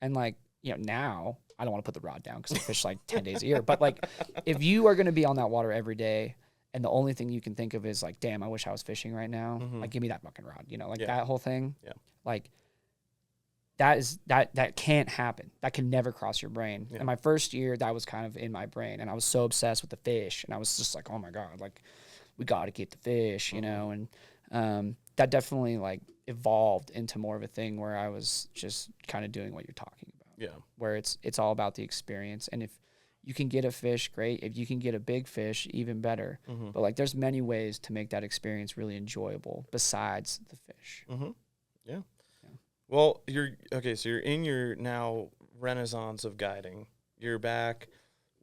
And like, now I don't want to put the rod down because I fish like 10 days a year. But like, if you are going to be on that water every day, and the only thing you can think of is like, damn, I wish I was fishing right now. Like, give me that fucking rod, that whole thing. Yeah. Like, that can't happen. That can never cross your brain. And my first year, that was kind of in my brain, and I was so obsessed with the fish, and I was just like, oh my God, like, we got to get the fish, and that definitely like evolved into more of a thing where I was just kind of doing what you're talking about. Yeah. Where it's all about the experience, and if you can get a fish, great. If you can get a big fish, even better. But like, there's many ways to make that experience really enjoyable besides the fish. Yeah. Well, so you're in your now renaissance of guiding. You're back.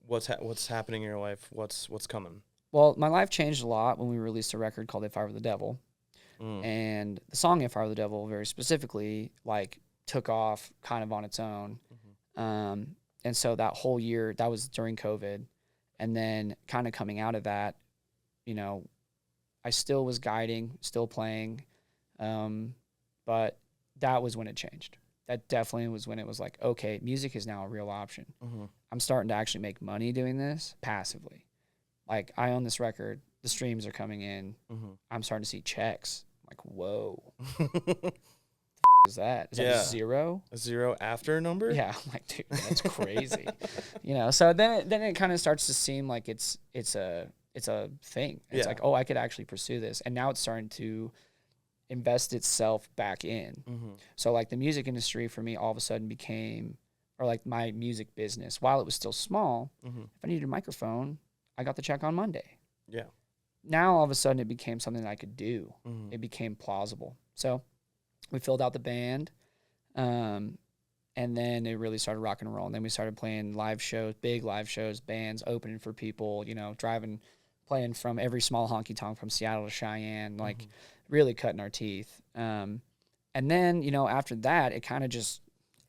What's happening in your life? What's coming? Well, my life changed a lot when we released a record called If I Were the Devil. And the song If I Were the Devil, very specifically, like, took off kind of on its own. And so that whole year, that was during COVID. And then kind of coming out of that, I still was guiding, still playing. But that was when it changed. That definitely was when it was like, okay, music is now a real option. I'm starting to actually make money doing this passively. Like, I own this record. The streams are coming in. I'm starting to see checks. I'm like, whoa. Is that? Is that a zero? A zero after a number? Yeah. I'm like, dude, that's crazy. So then it kind of starts to seem like it's a thing. It's like, oh, I could actually pursue this. And now it's starting to invest itself back in. So like, the music industry for me all of a sudden became, or like my music business, while it was still small, if I needed a microphone, I got the check on Monday. Yeah. Now all of a sudden it became something that I could do. It became plausible. So we filled out the band, and then it really started rock and roll. And then we started playing live shows, big live shows, bands opening for people, playing from every small honky tonk from Seattle to Cheyenne, like really cutting our teeth. And then, after that, it kind of just,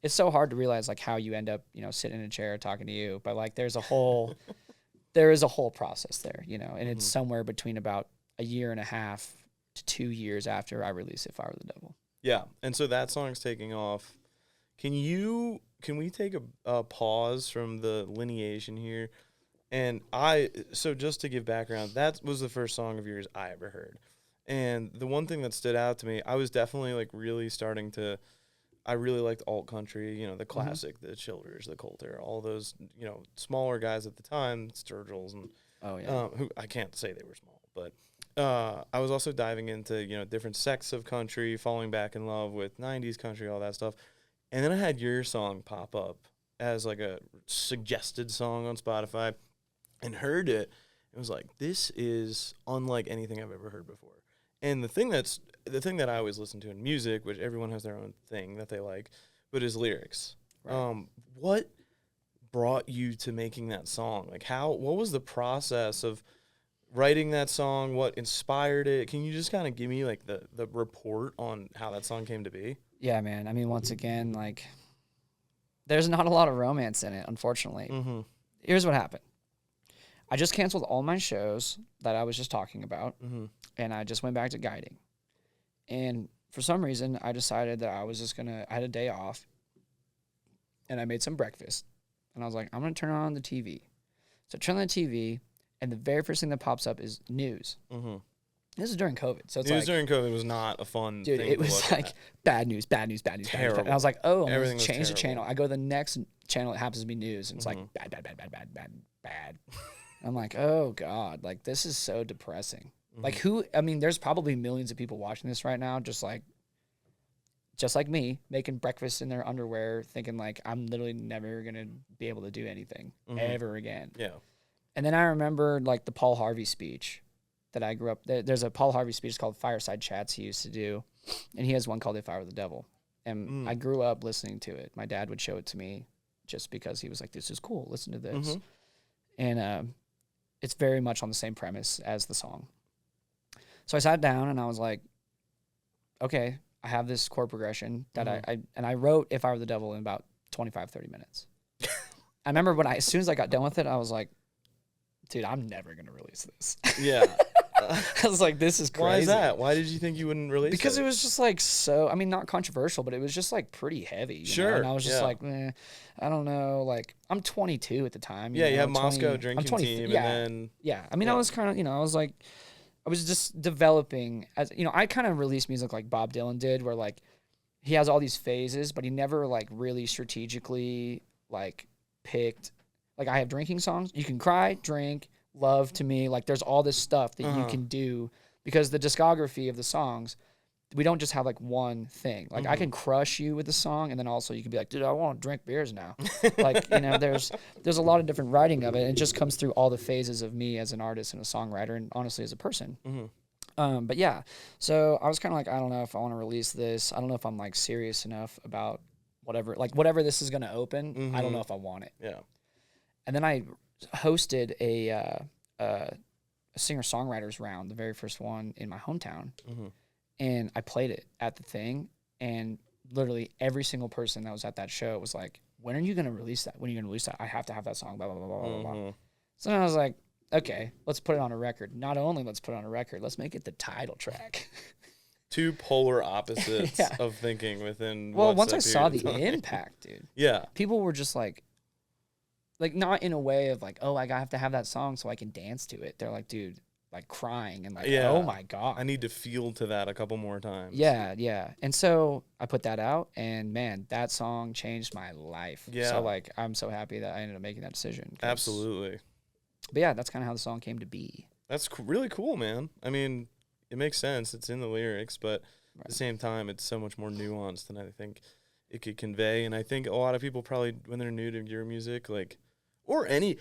it's so hard to realize like how you end up, sitting in a chair talking to you, but like there is a whole process there, and it's somewhere between about a year and a half to 2 years after I release If I Were the Devil. Yeah, and so that song's taking off. Can we take a pause from the lineation here? And so just to give background, that was the first song of yours I ever heard. And the one thing that stood out to me, I was definitely like really I really liked alt country, the classic, the Childers, the Coulter, all those, smaller guys at the time, Sturgills, and who I can't say they were small, but I was also diving into, different sects of country, falling back in love with 90s country, all that stuff. And then I had your song pop up as like a suggested song on Spotify and heard it. It was like, this is unlike anything I've ever heard before. And the thing that I always listen to in music, which everyone has their own thing that they like, but is lyrics. Right. What brought you to making that song? Like, what was the process of writing that song? What inspired it? Can you just kind of give me like the report on how that song came to be? Yeah, man. I mean, once again, like, there's not a lot of romance in it, unfortunately. Here's what happened. I just canceled all my shows that I was just talking about, and I just went back to guiding. And for some reason, I decided that I was just I had a day off, and I made some breakfast. And I was like, I'm going to turn on the TV. So I turn on the TV, and the very first thing that pops up is news. Mm-hmm. This is during COVID. So it's news during COVID was not a fun dude, thing it to was look like at. bad news, bad news, bad news, bad news. Terrible. And I was like, oh, I'm going Everything to was change the terrible. channel. I go to the next channel. It happens to be news. And it's like bad, bad, bad, bad, bad, bad, bad. I'm like, oh, God. Like, this is so depressing. Like, there's probably millions of people watching this right now, just like me, making breakfast in their underwear, thinking like, I'm literally never going to be able to do anything ever again. Yeah. And then I remember like the Paul Harvey speech that I grew up. There's a Paul Harvey speech called Fireside Chats he used to do. And he has one called If I Were the Devil. And I grew up listening to it. My dad would show it to me just because he was like, this is cool. Listen to this. And it's very much on the same premise as the song. So I sat down and I was like, okay, I have this chord progression that I wrote If I Were the Devil in about 25, 30 minutes. I remember as soon as I got done with it, I was like, dude, I'm never going to release this. Yeah. I was like, this is crazy. Why is that? Why did you think you wouldn't release it? Because it was just like not controversial, but it was just like pretty heavy. You know? And I was just like, I don't know. Like, I'm 22 at the time. You have Moscow drinking team. Yeah. And then. Yeah. I was kind of, I was like, I was just developing as, I kind of released music like Bob Dylan did, where like he has all these phases, but he never like really strategically like picked, like I have drinking songs. You can cry, drink, love to me. Like there's all this stuff that you can do because the discography of the songs, we don't just have like one thing. Like I can crush you with the song, and then also you can be like, dude, I want to drink beers now. Like, there's a lot of different writing of it. And it just comes through all the phases of me as an artist and a songwriter, and honestly as a person. But yeah, so I was kind of like, I don't know if I want to release this. I don't know if I'm like serious enough about whatever this is going to open. I don't know if I want it. Yeah. And then I hosted a singer-songwriters round, the very first one in my hometown. And I played it at the thing, and literally every single person that was at that show was like, when are you going to release that? When are you going to release that? I have to have that song, blah, blah, blah, blah, blah. So then I was like, okay, let's put it on a record. Not only let's put it on a record, let's make it the title track. Two polar opposites of thinking within. Well, once I saw the impact, dude. Yeah. People were just like not in a way of like, oh, I have to have that song so I can dance to it. They're like, dude, like crying and like, oh my God. I need to feel to that a couple more times. Yeah. And so I put that out, and man, that song changed my life. Yeah. So like, I'm so happy that I ended up making that decision. Absolutely. But yeah, that's kind of how the song came to be. That's really cool, man. I mean, it makes sense. It's in the lyrics, but at the same time, it's so much more nuanced than I think it could convey. And I think a lot of people probably, when they're new to your music, like, or any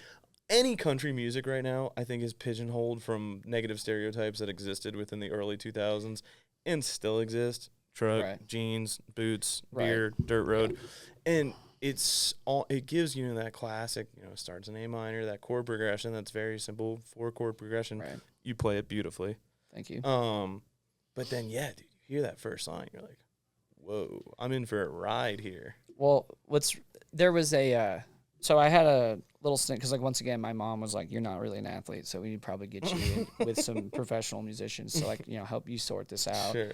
country music right now, I think is pigeonholed from negative stereotypes that existed within the early 2000s and still exist. Truck, jeans, boots, beer, dirt road. And it gives you that classic, starts in A minor, that chord progression that's very simple, 4-chord progression. Right. You play it beautifully. Thank you. But then, dude, you hear that first line, you're like, whoa, I'm in for a ride here. Well, there was so I had a little stint, because like once again, my mom was like, you're not really an athlete, so we need to probably get you in with some professional musicians to like, help you sort this out. Sure.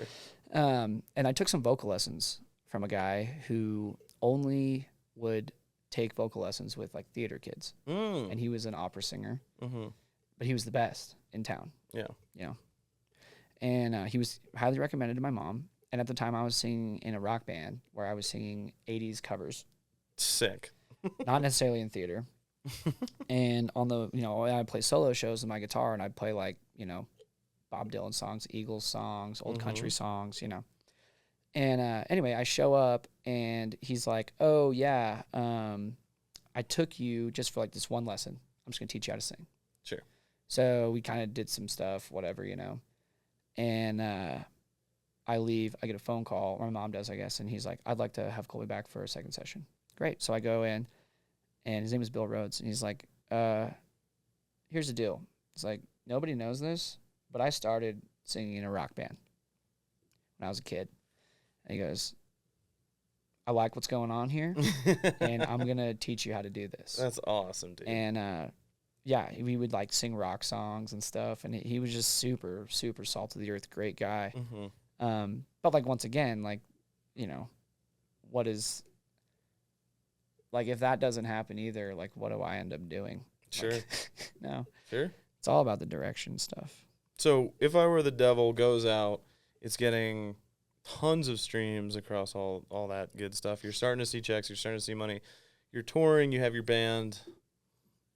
And I took some vocal lessons from a guy who only would take vocal lessons with like theater kids. And he was an opera singer, but he was the best in town. Yeah. And he was highly recommended to my mom. And at the time I was singing in a rock band where I was singing 80s covers. Sick. Not necessarily in theater. And on the, I'd play solo shows with my guitar, and I'd play like, Bob Dylan songs, Eagles songs, old country songs, And anyway, I show up, and he's like, oh, yeah, I took you just for like this one lesson. I'm just going to teach you how to sing. Sure. So we kind of did some stuff, whatever, And I leave. I get a phone call, or my mom does, I guess, and he's like, I'd like to have Colby back for a second session. Great. So I go in, and his name is Bill Rhodes, and he's like, here's the deal. It's like, nobody knows this, but I started singing in a rock band when I was a kid. And he goes, I like what's going on here, and I'm going to teach you how to do this. That's awesome, dude. And, we would, like, sing rock songs and stuff, and he was just super, super salt of the earth, great guy. But, like, once again, like, what is... like, if that doesn't happen either, like, what do I end up doing? Sure. Like, no. Sure. It's all about the direction stuff. So If I Were the Devil goes out, it's getting tons of streams across all that good stuff. You're starting to see checks. You're starting to see money. You're touring. You have your band.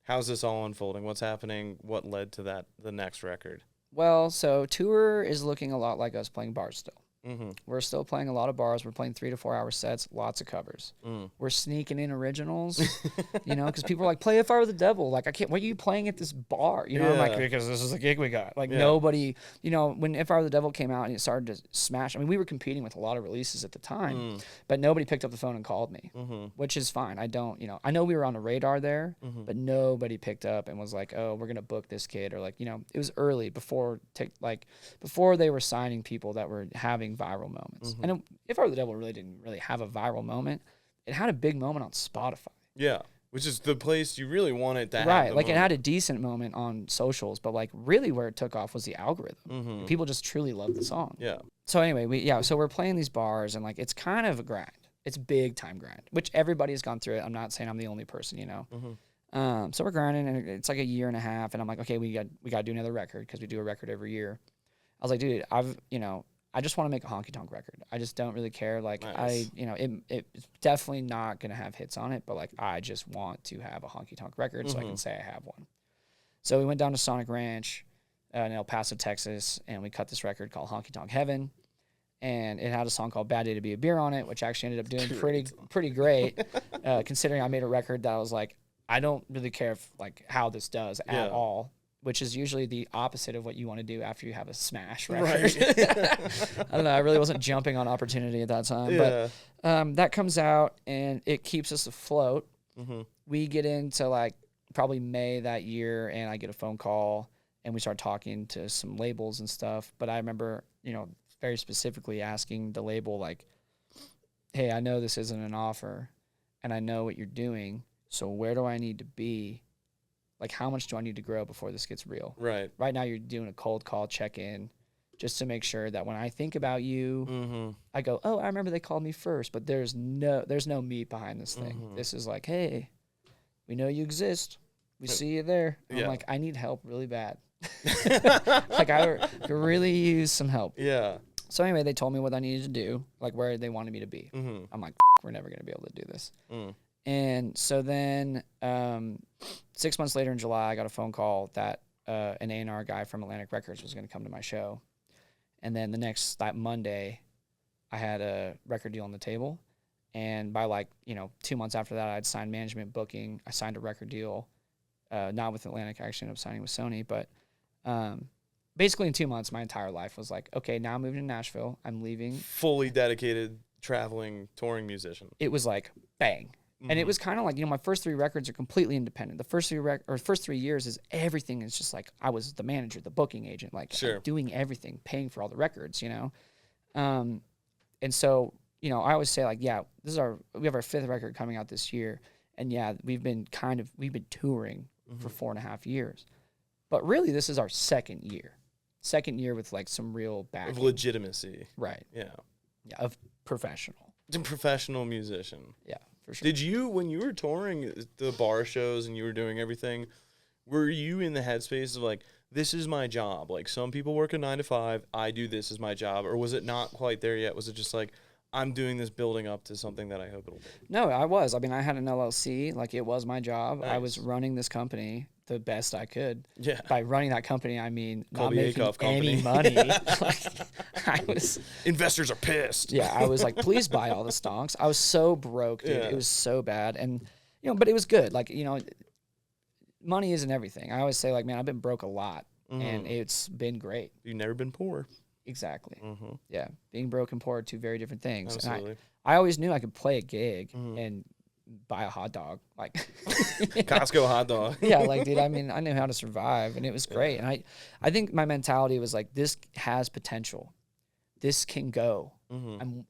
How's this all unfolding? What's happening? What led to the next record? Well, so tour is looking a lot like us playing bars still. Mm-hmm. We're still playing a lot of bars. We're playing 3 to 4 hour sets, lots of covers. We're sneaking in originals, because people are like, play If I Were the Devil. Like, I can't, what are you playing at this bar? I'm like, because this is a gig we got. Like, nobody, when If I Were the Devil came out and it started to smash, I mean, we were competing with a lot of releases at the time, but nobody picked up the phone and called me, which is fine. I don't, I know we were on the radar there, but nobody picked up and was like, oh, we're going to book this kid. Or like, it was early before they were signing people that were having viral moments. And If I Were the Devil really didn't really have a viral moment. It had a big moment on Spotify. Yeah, which is the place you really want it to have. Right, like, it had a decent moment on socials, but like really where it took off was the algorithm. People just truly loved the song. Yeah. So anyway, so we're playing these bars and like it's kind of a grind. It's big time grind, which everybody has gone through it. I'm not saying I'm the only person, So we're grinding and it's like a year and a half, and I'm like, okay, we got to do another record because we do a record every year. I was like, dude, I just want to make a honky tonk record. I just don't really care. Like, nice. It's definitely not going to have hits on it, but like, I just want to have a honky tonk record so I can say I have one. So we went down to Sonic Ranch in El Paso, Texas, and we cut this record called Honky Tonk Heaven. And it had a song called Bad Day to Be a Beer on it, which actually ended up doing pretty great, considering I made a record that was like, I don't really care if like how this does at all. Which is usually the opposite of what you want to do after you have a smash record. Right. I don't know. I really wasn't jumping on opportunity at that time. Yeah. But that comes out, and it keeps us afloat. We get into, like, probably May that year, and I get a phone call, and we start talking to some labels and stuff. But I remember, very specifically asking the label, like, hey, I know this isn't an offer, and I know what you're doing, so where do I need to be? Like, how much do I need to grow before this gets real? Right. Right now, you're doing a cold call check-in just to make sure that when I think about you, I go, oh, I remember they called me first, but there's no meat behind this thing. This is like, hey, we know you exist. We see you there. I'm like, I need help really bad. Like, I could really use some help. Yeah. So anyway, they told me what I needed to do, like where they wanted me to be. I'm like, we're never going to be able to do this. And so then 6 months later in July, I got a phone call that an A&R guy from Atlantic Records was going to come to my show. And then that Monday, I had a record deal on the table. And by 2 months after that, I'd signed management booking. I signed a record deal, not with Atlantic. I actually ended up signing with Sony. But basically in 2 months, my entire life was like, okay, now I'm moving to Nashville. I'm leaving. Fully dedicated, traveling, touring musician. It was like, bang. And it was kind of like, my first 3 records are completely independent. The first 3 years is everything is just like, I was the manager, the booking agent, like doing everything, paying for all the records, And so, I always say like, we have our 5th record coming out this year. And we've been touring for 4.5 years. But really, this is our second year with like some real backing. Of legitimacy. Right. Yeah. Yeah, of professional. Professional musician. Yeah. For sure. Did you, when you were touring the bar shows and you were doing everything, were you in the headspace of like, this is my job? Like, some people work a 9 to 5, I do this as my job. Or was it not quite there yet? Was it just like, I'm doing this building up to something that I hope it'll be? No, I was. I mean, I had an LLC. Like, it was my job. Nice. I was running this company the best I could. Yeah. By running that company, I mean Colby not making Acuff any money. I was. Investors are pissed. Yeah, I was like, please buy all the stonks. I was so broke, dude. Yeah. It was so bad, and but it was good. Like, money isn't everything. I always say, like, man, I've been broke a lot, and it's been great. You've never been poor. Exactly. Yeah, being broke and poor are 2 very different things. Absolutely. And I always knew I could play a gig and buy a hot dog, like Costco hot dog. Yeah, like, dude, I mean, I knew how to survive, and it was great. And I think my mentality was like, this has potential. This can go.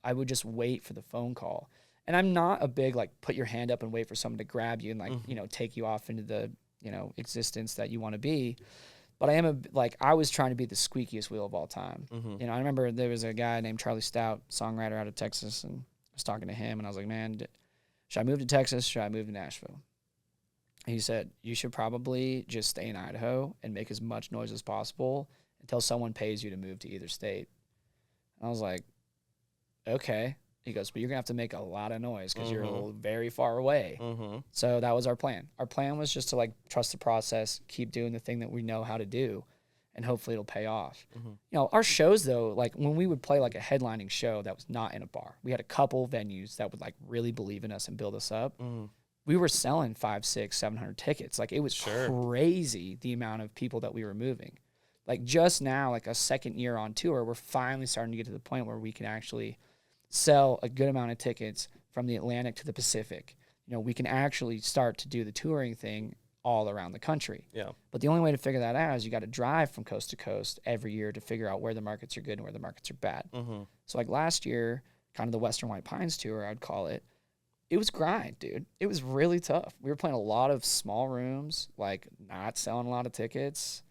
I would just wait for the phone call. And I'm not a big, like, put your hand up and wait for someone to grab you and, like, take you off into the, existence that you want to be. But I am I was trying to be the squeakiest wheel of all time. I remember there was a guy named Charlie Stout, songwriter out of Texas, and I was talking to him, and I was like, man, should I move to Texas? Should I move to Nashville? And he said, you should probably just stay in Idaho and make as much noise as possible until someone pays you to move to either state. I was like, okay. He goes, but you're going to have to make a lot of noise because you're very far away. So that was our plan. Our plan was just to like trust the process, keep doing the thing that we know how to do, and hopefully it'll pay off. You know, our shows though, like when we would play like a headlining show that was not in a bar, we had a couple venues that would like really believe in us and build us up. We were selling 500, 600, 700 tickets. Like it was crazy the amount of people that we were moving. Like just now, like a second year on tour, we're finally starting to get to the point where we can actually sell a good amount of tickets from the Atlantic to the Pacific. You know, we can actually start to do the touring thing all around the country. Yeah. But the only way to figure that out is you got to drive from coast to coast every year to figure out where the markets are good and where the markets are bad. So like last year, kind of the Western White Pines tour, I'd call it, it was grind, dude. It was really tough. We were playing a lot of small rooms, like not selling a lot of tickets.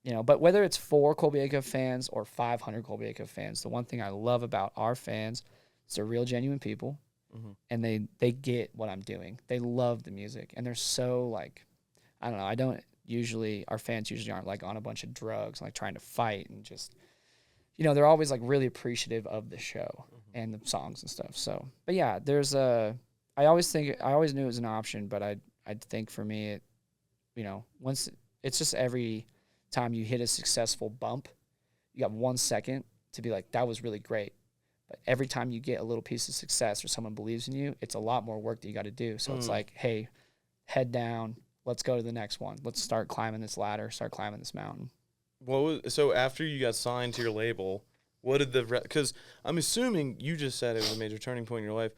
You know, but whether it's 4 Colby Acuff fans or 500 Colby Acuff fans, the one thing I love about our fans is they're real, genuine people, and they get what I'm doing. They love the music, and they're so, like, I don't know, our fans usually aren't, like, on a bunch of drugs, like, trying to fight and just, you know, they're always, like, really appreciative of the show and the songs and stuff. So, but, yeah, I always knew it was an option, but I think for me, it, you know, once it's just every time you hit a successful bump, you got 1 second to be like, that was really great. But every time you get a little piece of success or someone believes in you, it's a lot more work that you got to do. So it's like, hey, head down, let's go to the next one. Let's start climbing this ladder, start climbing this mountain. So after you got signed to your label, what did because I'm assuming you just said it was a major turning point in your life.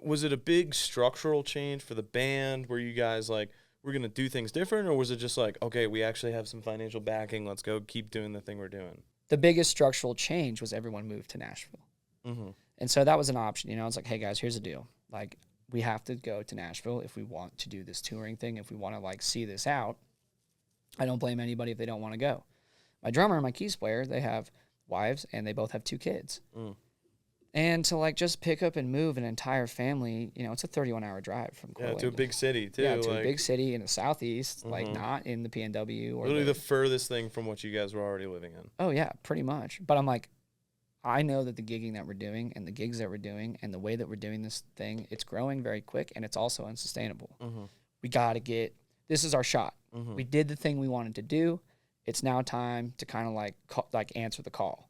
Was it a big structural change for the band? Were you guys like, we're going to do things different, or was it just like, okay, we actually have some financial backing, let's go keep doing the thing we're doing? The biggest structural change was everyone moved to Nashville. And so that was an option. You know, it's like, hey, guys, here's the deal. Like, we have to go to Nashville if we want to do this touring thing, if we want to, like, see this out. I don't blame anybody if they don't want to go. My drummer and my keys player, they have wives, and they both have 2 kids. And to, like, just pick up and move an entire family, you know, it's a 31-hour drive from Cleveland. Yeah, to a big city, too. Yeah, to a big city in the southeast, like, not in the PNW. Or literally the furthest thing from what you guys were already living in. Oh, yeah, pretty much. But I'm like, I know that the gigging that we're doing and the gigs that we're doing and the way that we're doing this thing, it's growing very quick, and it's also unsustainable. We got to this is our shot. We did the thing we wanted to do. It's now time to kind of, like answer the call.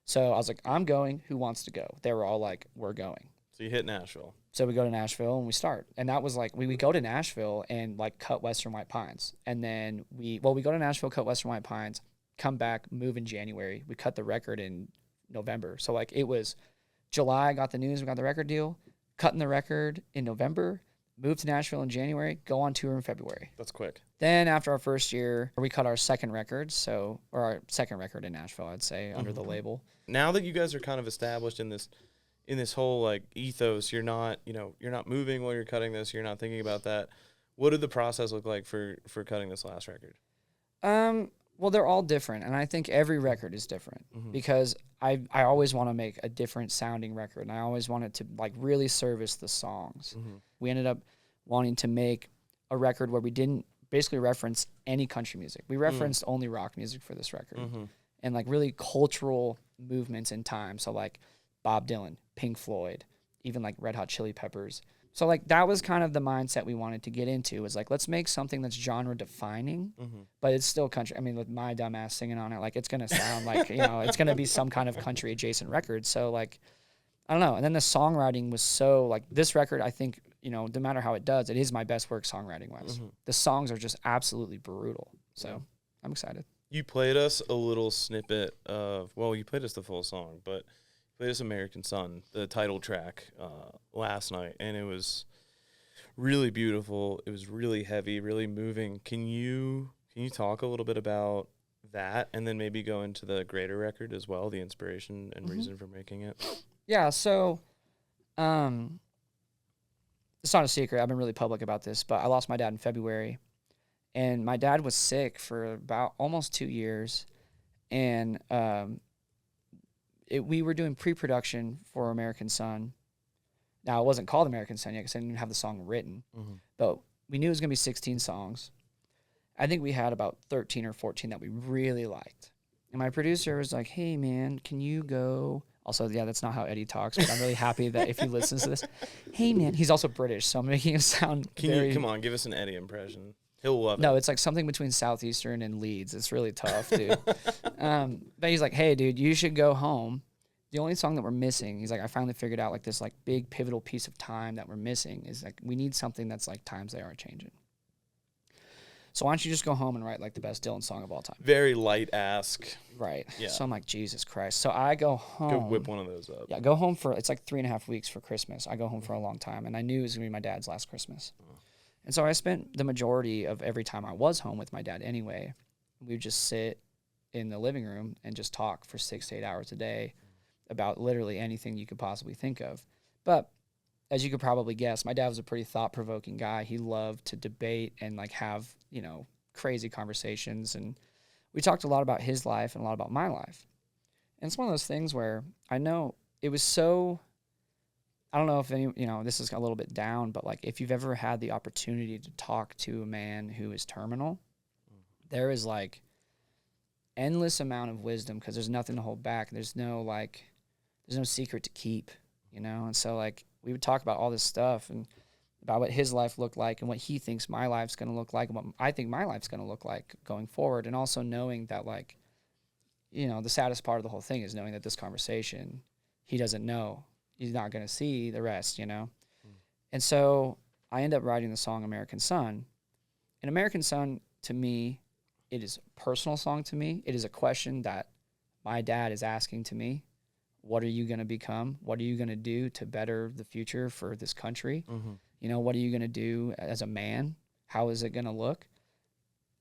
So I was like, I'm going. Who wants to go? They were all like, we're going. So you hit Nashville. So we go to Nashville and we start. And that was like, we go to Nashville and like cut Western White Pines. And then we go to Nashville, cut Western White Pines, come back, move in January. We cut the record in November. So like it was July, I got the news, we got the record deal, cutting the record in November, moved to Nashville in January, go on tour in February. That's quick. Then after our first year, we cut our second record, or our second record in Nashville, I'd say, under the label. Now that you guys are kind of established in this whole like ethos, you're not moving while you're cutting this, you're not thinking about that. What did the process look like for cutting this last record? Well, they're all different, and I think every record is different because I always want to make a different sounding record, and I always want it to like really service the songs. We ended up wanting to make a record where we didn't basically reference any country music. We referenced only rock music for this record, and like really cultural movements in time. So like Bob Dylan, Pink Floyd, even like Red Hot Chili Peppers. So like that was kind of the mindset we wanted to get into, was like, let's make something that's genre defining, but it's still country. I mean, with my dumb ass singing on it, like it's going to sound like, you know, it's going to be some kind of country adjacent record. So like, I don't know. And then the songwriting was so like, this record, I think, you know, no matter how it does, it is my best work songwriting wise. The songs are just absolutely brutal. So I'm excited. You played us a little snippet of, well, you played us the full song, but played us American Sun, the title track, last night, and it was really beautiful. It was really heavy, really moving. Can you talk a little bit about that, and then maybe go into the greater record as well, the inspiration and reason for making it? Yeah, so it's not a secret. I've been really public about this, but I lost my dad in February, and my dad was sick for about almost 2 years, and we were doing pre-production for American Sun, Now, it wasn't called American Son yet because I didn't even have the song written. But we knew it was going to be 16 songs. I think we had about 13 or 14 that we really liked. And my producer was like, hey, man, can you go? Also, yeah, that's not how Eddie talks, but I'm really happy that if he listens to this, hey, man, he's also British, so I'm making him sound Come on, give us an Eddie impression. He'll love it. No, it's like something between Southeastern and Leeds. It's really tough, dude. But he's like, hey, dude, you should go home. The only song that we're missing, he's like, I finally figured out like this like big pivotal piece of time that we're missing is like we need something that's like times they are changing. So why don't you just go home and write like the best Dylan song of all time? Very light ask. Right. Yeah. So I'm like, Jesus Christ. So I go home. Go whip one of those up. Yeah, go home it's like 3.5 weeks for Christmas. I go home for a long time, and I knew it was going to be my dad's last Christmas. And so I spent the majority of every time I was home with my dad anyway. We would just sit in the living room and just talk for 6 to 8 hours a day about literally anything you could possibly think of. But as you could probably guess, my dad was a pretty thought-provoking guy. He loved to debate and like have, you know, crazy conversations. And we talked a lot about his life and a lot about my life. And it's one of those things where I know it was so, I don't know if any, you know, this is a little bit down, but like if you've ever had the opportunity to talk to a man who is terminal, there is like endless amount of wisdom because there's nothing to hold back. There's no secret to keep, you know? And so like we would talk about all this stuff and about what his life looked like and what he thinks my life's going to look like and what I think my life's going to look like going forward. And also knowing that like, you know, the saddest part of the whole thing is knowing that this conversation, he doesn't know. He's not going to see the rest, you know? And so I end up writing the song American Son. And American Son, to me, it is a personal song to me. It is a question that my dad is asking to me. What are you going to become? What are you going to do to better the future for this country? You know, what are you going to do as a man? How is it going to look?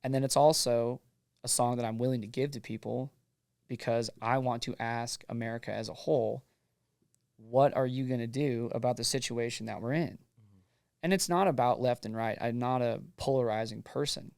And then it's also a song that I'm willing to give to people because I want to ask America as a whole, what are you going to do about the situation that we're in? And it's not about left and right. I'm not a polarizing person.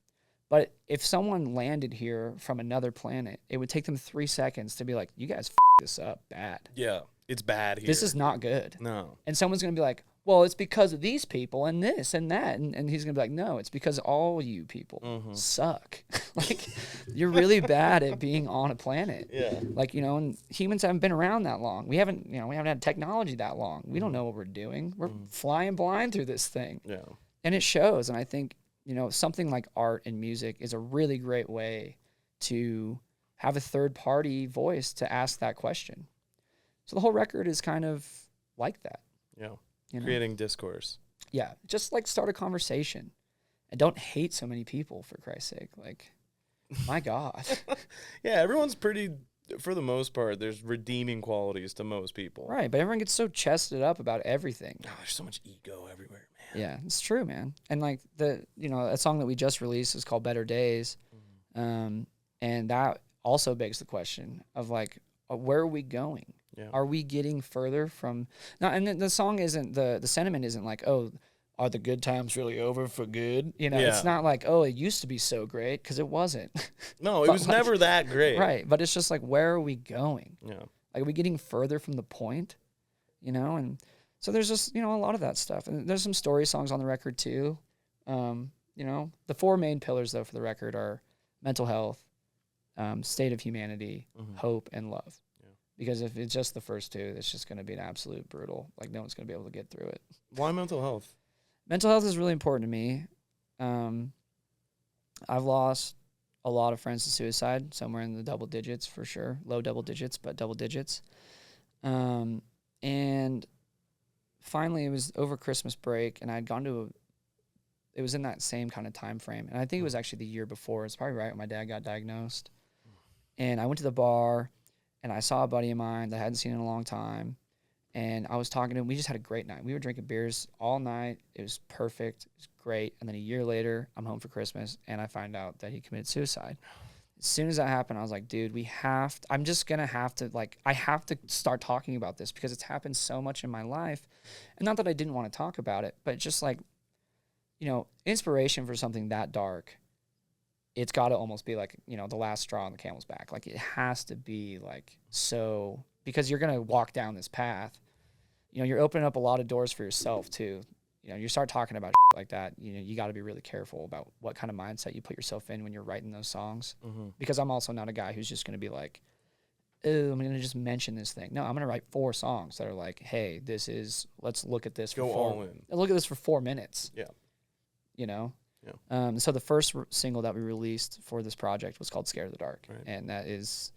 But if someone landed here from another planet, it would take them 3 seconds to be like, you guys this up bad. Yeah, it's bad here. This is not good. No. And someone's going to be like, well, it's because of these people and this and that. And he's going to be like, no, it's because all you people suck. Like, you're really bad at being on a planet. Yeah. Like, you know, and humans haven't been around that long. We haven't had technology that long. We don't know what we're doing. We're flying blind through this thing. Yeah. And it shows. And I think, you know, something like art and music is a really great way to have a third-party voice to ask that question. So the whole record is kind of like that. Yeah. You know? Creating discourse. Yeah. Just like start a conversation. And don't hate so many people, for Christ's sake. Like, my God. Yeah, everyone's pretty, for the most part, there's redeeming qualities to most people. Right. But everyone gets so chested up about everything. Oh, there's so much ego everywhere, man. Yeah, it's true, man. And like a song that we just released is called Better Days. And that also begs the question of like, where are we going? Yeah. Are we getting further from now? And the song isn't the sentiment isn't like, oh, are the good times really over for good? You know, It's not like, oh, it used to be so great, because it wasn't. No, it was like, never that great. Right. But it's just like, where are we going? Yeah. Like, are we getting further from the point? You know, and so there's just, you know, a lot of that stuff. And there's some story songs on the record too. You know, the 4 main pillars though for the record are mental health, state of humanity, hope, and love. Yeah. Because if it's just the first 2, it's just going to be an absolute brutal. Like, no one's going to be able to get through it. Why mental health? Mental health is really important to me. I've lost a lot of friends to suicide, somewhere in the double digits for sure. Low double digits, but double digits. And finally, it was over Christmas break, and I'd gone to it was in that same kind of time frame. And I think it was actually the year before. It's probably right when my dad got diagnosed. And I went to the bar, and I saw a buddy of mine that I hadn't seen in a long time. And I was talking to him. We just had a great night. We were drinking beers all night. It was perfect. It was great. And then a year later, I'm home for Christmas, and I find out that he committed suicide. As soon as that happened, I was like, dude, I'm just going to have to, like, I have to start talking about this because it's happened so much in my life. And not that I didn't want to talk about it, but just like, you know, inspiration for something that dark, it's got to almost be like, you know, the last straw on the camel's back. Like, it has to be like so, because you're going to walk down this path. you're opening up a lot of doors for yourself too. You start talking about like that, you got to be really careful about what kind of mindset you put yourself in when you're writing those songs. Because I'm also not a guy who's just going to be like, oh, I'm going to just mention this thing. No, I'm going to write 4 songs that are like, hey, let's look at this. Look at this for 4 minutes. Yeah. Yeah. Yeah. So the first single that we released for this project was called Scared of the Dark. Right. And that is,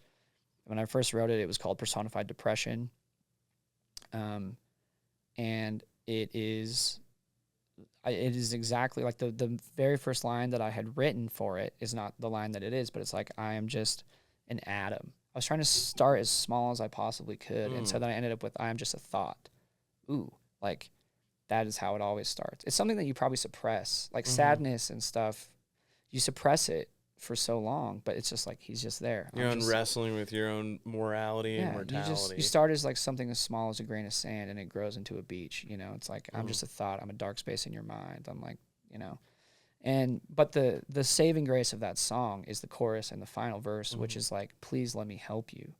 when I first wrote it, it was called Personified Depression. And it is exactly like the very first line that I had written for it is not the line that it is, but it's like, I am just an atom. I was trying to start as small as I possibly could. And so then I ended up with, I am just a thought. Ooh, like that is how it always starts. It's something that you probably suppress, like sadness and stuff. You suppress it for so long, but it's just like, he's just there. You're wrestling with your own morality and mortality. You start as like something as small as a grain of sand and it grows into a beach. It's like, I'm just a thought. I'm a dark space in your mind. I'm like, but the saving grace of that song is the chorus and the final verse, which is like, please let me help you.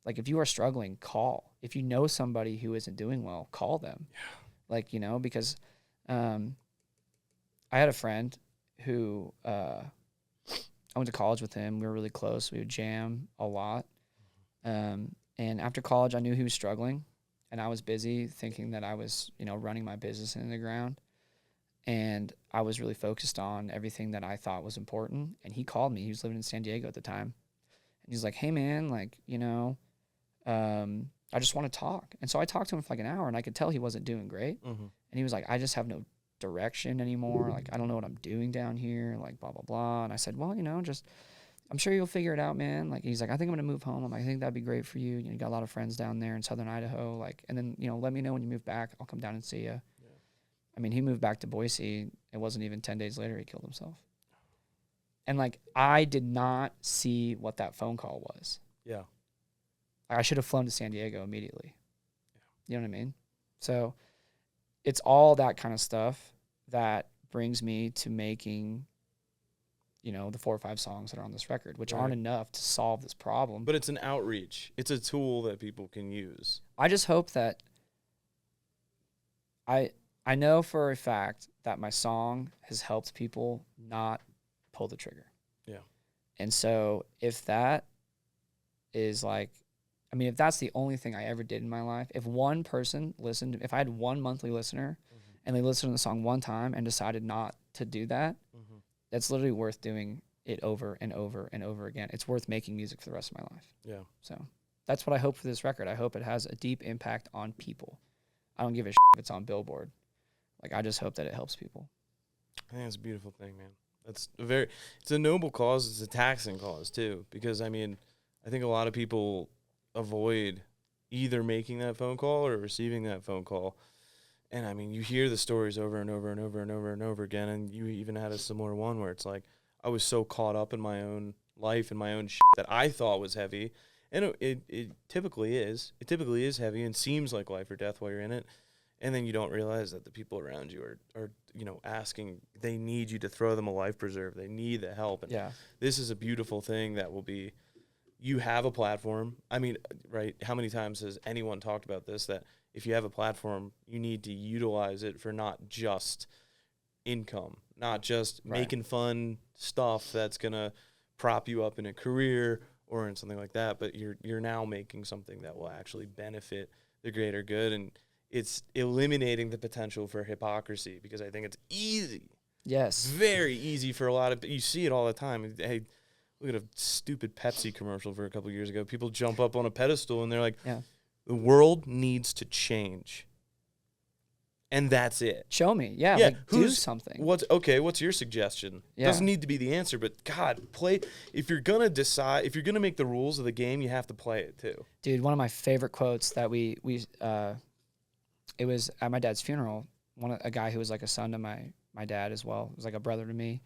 Like, if you are struggling, call. If you know somebody who isn't doing well, call them. Yeah. Like, because I had a friend who I went to college with him. We were really close. We would jam a lot. And after college, I knew he was struggling, and I was busy thinking that I was, running my business into the ground. And I was really focused on everything that I thought was important. And he called me. He was living in San Diego at the time. And he's like, hey, man, like, I just want to talk. And so I talked to him for like an hour, and I could tell he wasn't doing great. And he was like, I just have no direction anymore. Like, I don't know what I'm doing down here, like, blah, blah, blah. And I said, well, I'm sure you'll figure it out, man. Like, he's like, I think I'm going to move home. I'm like, I think that'd be great for you. You got a lot of friends down there in southern Idaho. Like, and then, let me know when you move back. I'll come down and see you. Yeah. I mean, he moved back to Boise. It wasn't even 10 days later he killed himself. And, like, I did not see what that phone call was. Yeah. I should have flown to San Diego immediately. Yeah. You know what I mean? So it's all that kind of stuff that brings me to making, the 4 or 5 songs that are on this record, which aren't enough to solve this problem. But it's an outreach. It's a tool that people can use. I just hope that I know for a fact that my song has helped people not pull the trigger. Yeah. And so if that is like, if that's the only thing I ever did in my life, if one person listened, if I had one monthly listener and they listened to the song one time and decided not to do that, that's literally worth doing it over and over and over again. It's worth making music for the rest of my life. Yeah. So that's what I hope for this record. I hope it has a deep impact on people. I don't give a if it's on Billboard. Like, I just hope that it helps people. I think it's a beautiful thing, man. It's a noble cause. It's a taxing cause too, because I think a lot of people avoid either making that phone call or receiving that phone call. And you hear the stories over and over and over and over and over again. And you even had a similar one where it's like, I was so caught up in my own life and my own that I thought was heavy. And it typically is. It typically is heavy and seems like life or death while you're in it. And then you don't realize that the people around you are asking, they need you to throw them a life preserve. They need the help. And this is a beautiful thing that will be, you have a platform. Right? How many times has anyone talked about this, that if you have a platform, you need to utilize it for not just income, not just making fun stuff that's going to prop you up in a career or in something like that, but you're now making something that will actually benefit the greater good. And it's eliminating the potential for hypocrisy, because I think it's easy. Yes. Very easy for a lot of, you see it all the time. Hey, look at a stupid Pepsi commercial for a couple of years ago. People jump up on a pedestal and they're like, the world needs to change. And that's it. Show me. Yeah, like, do something. What's your suggestion? Yeah. Doesn't need to be the answer, but God, play. If you're going to make the rules of the game, you have to play it too. Dude, one of my favorite quotes that it was at my dad's funeral. A guy who was like a son to my dad as well. It was like a brother to me.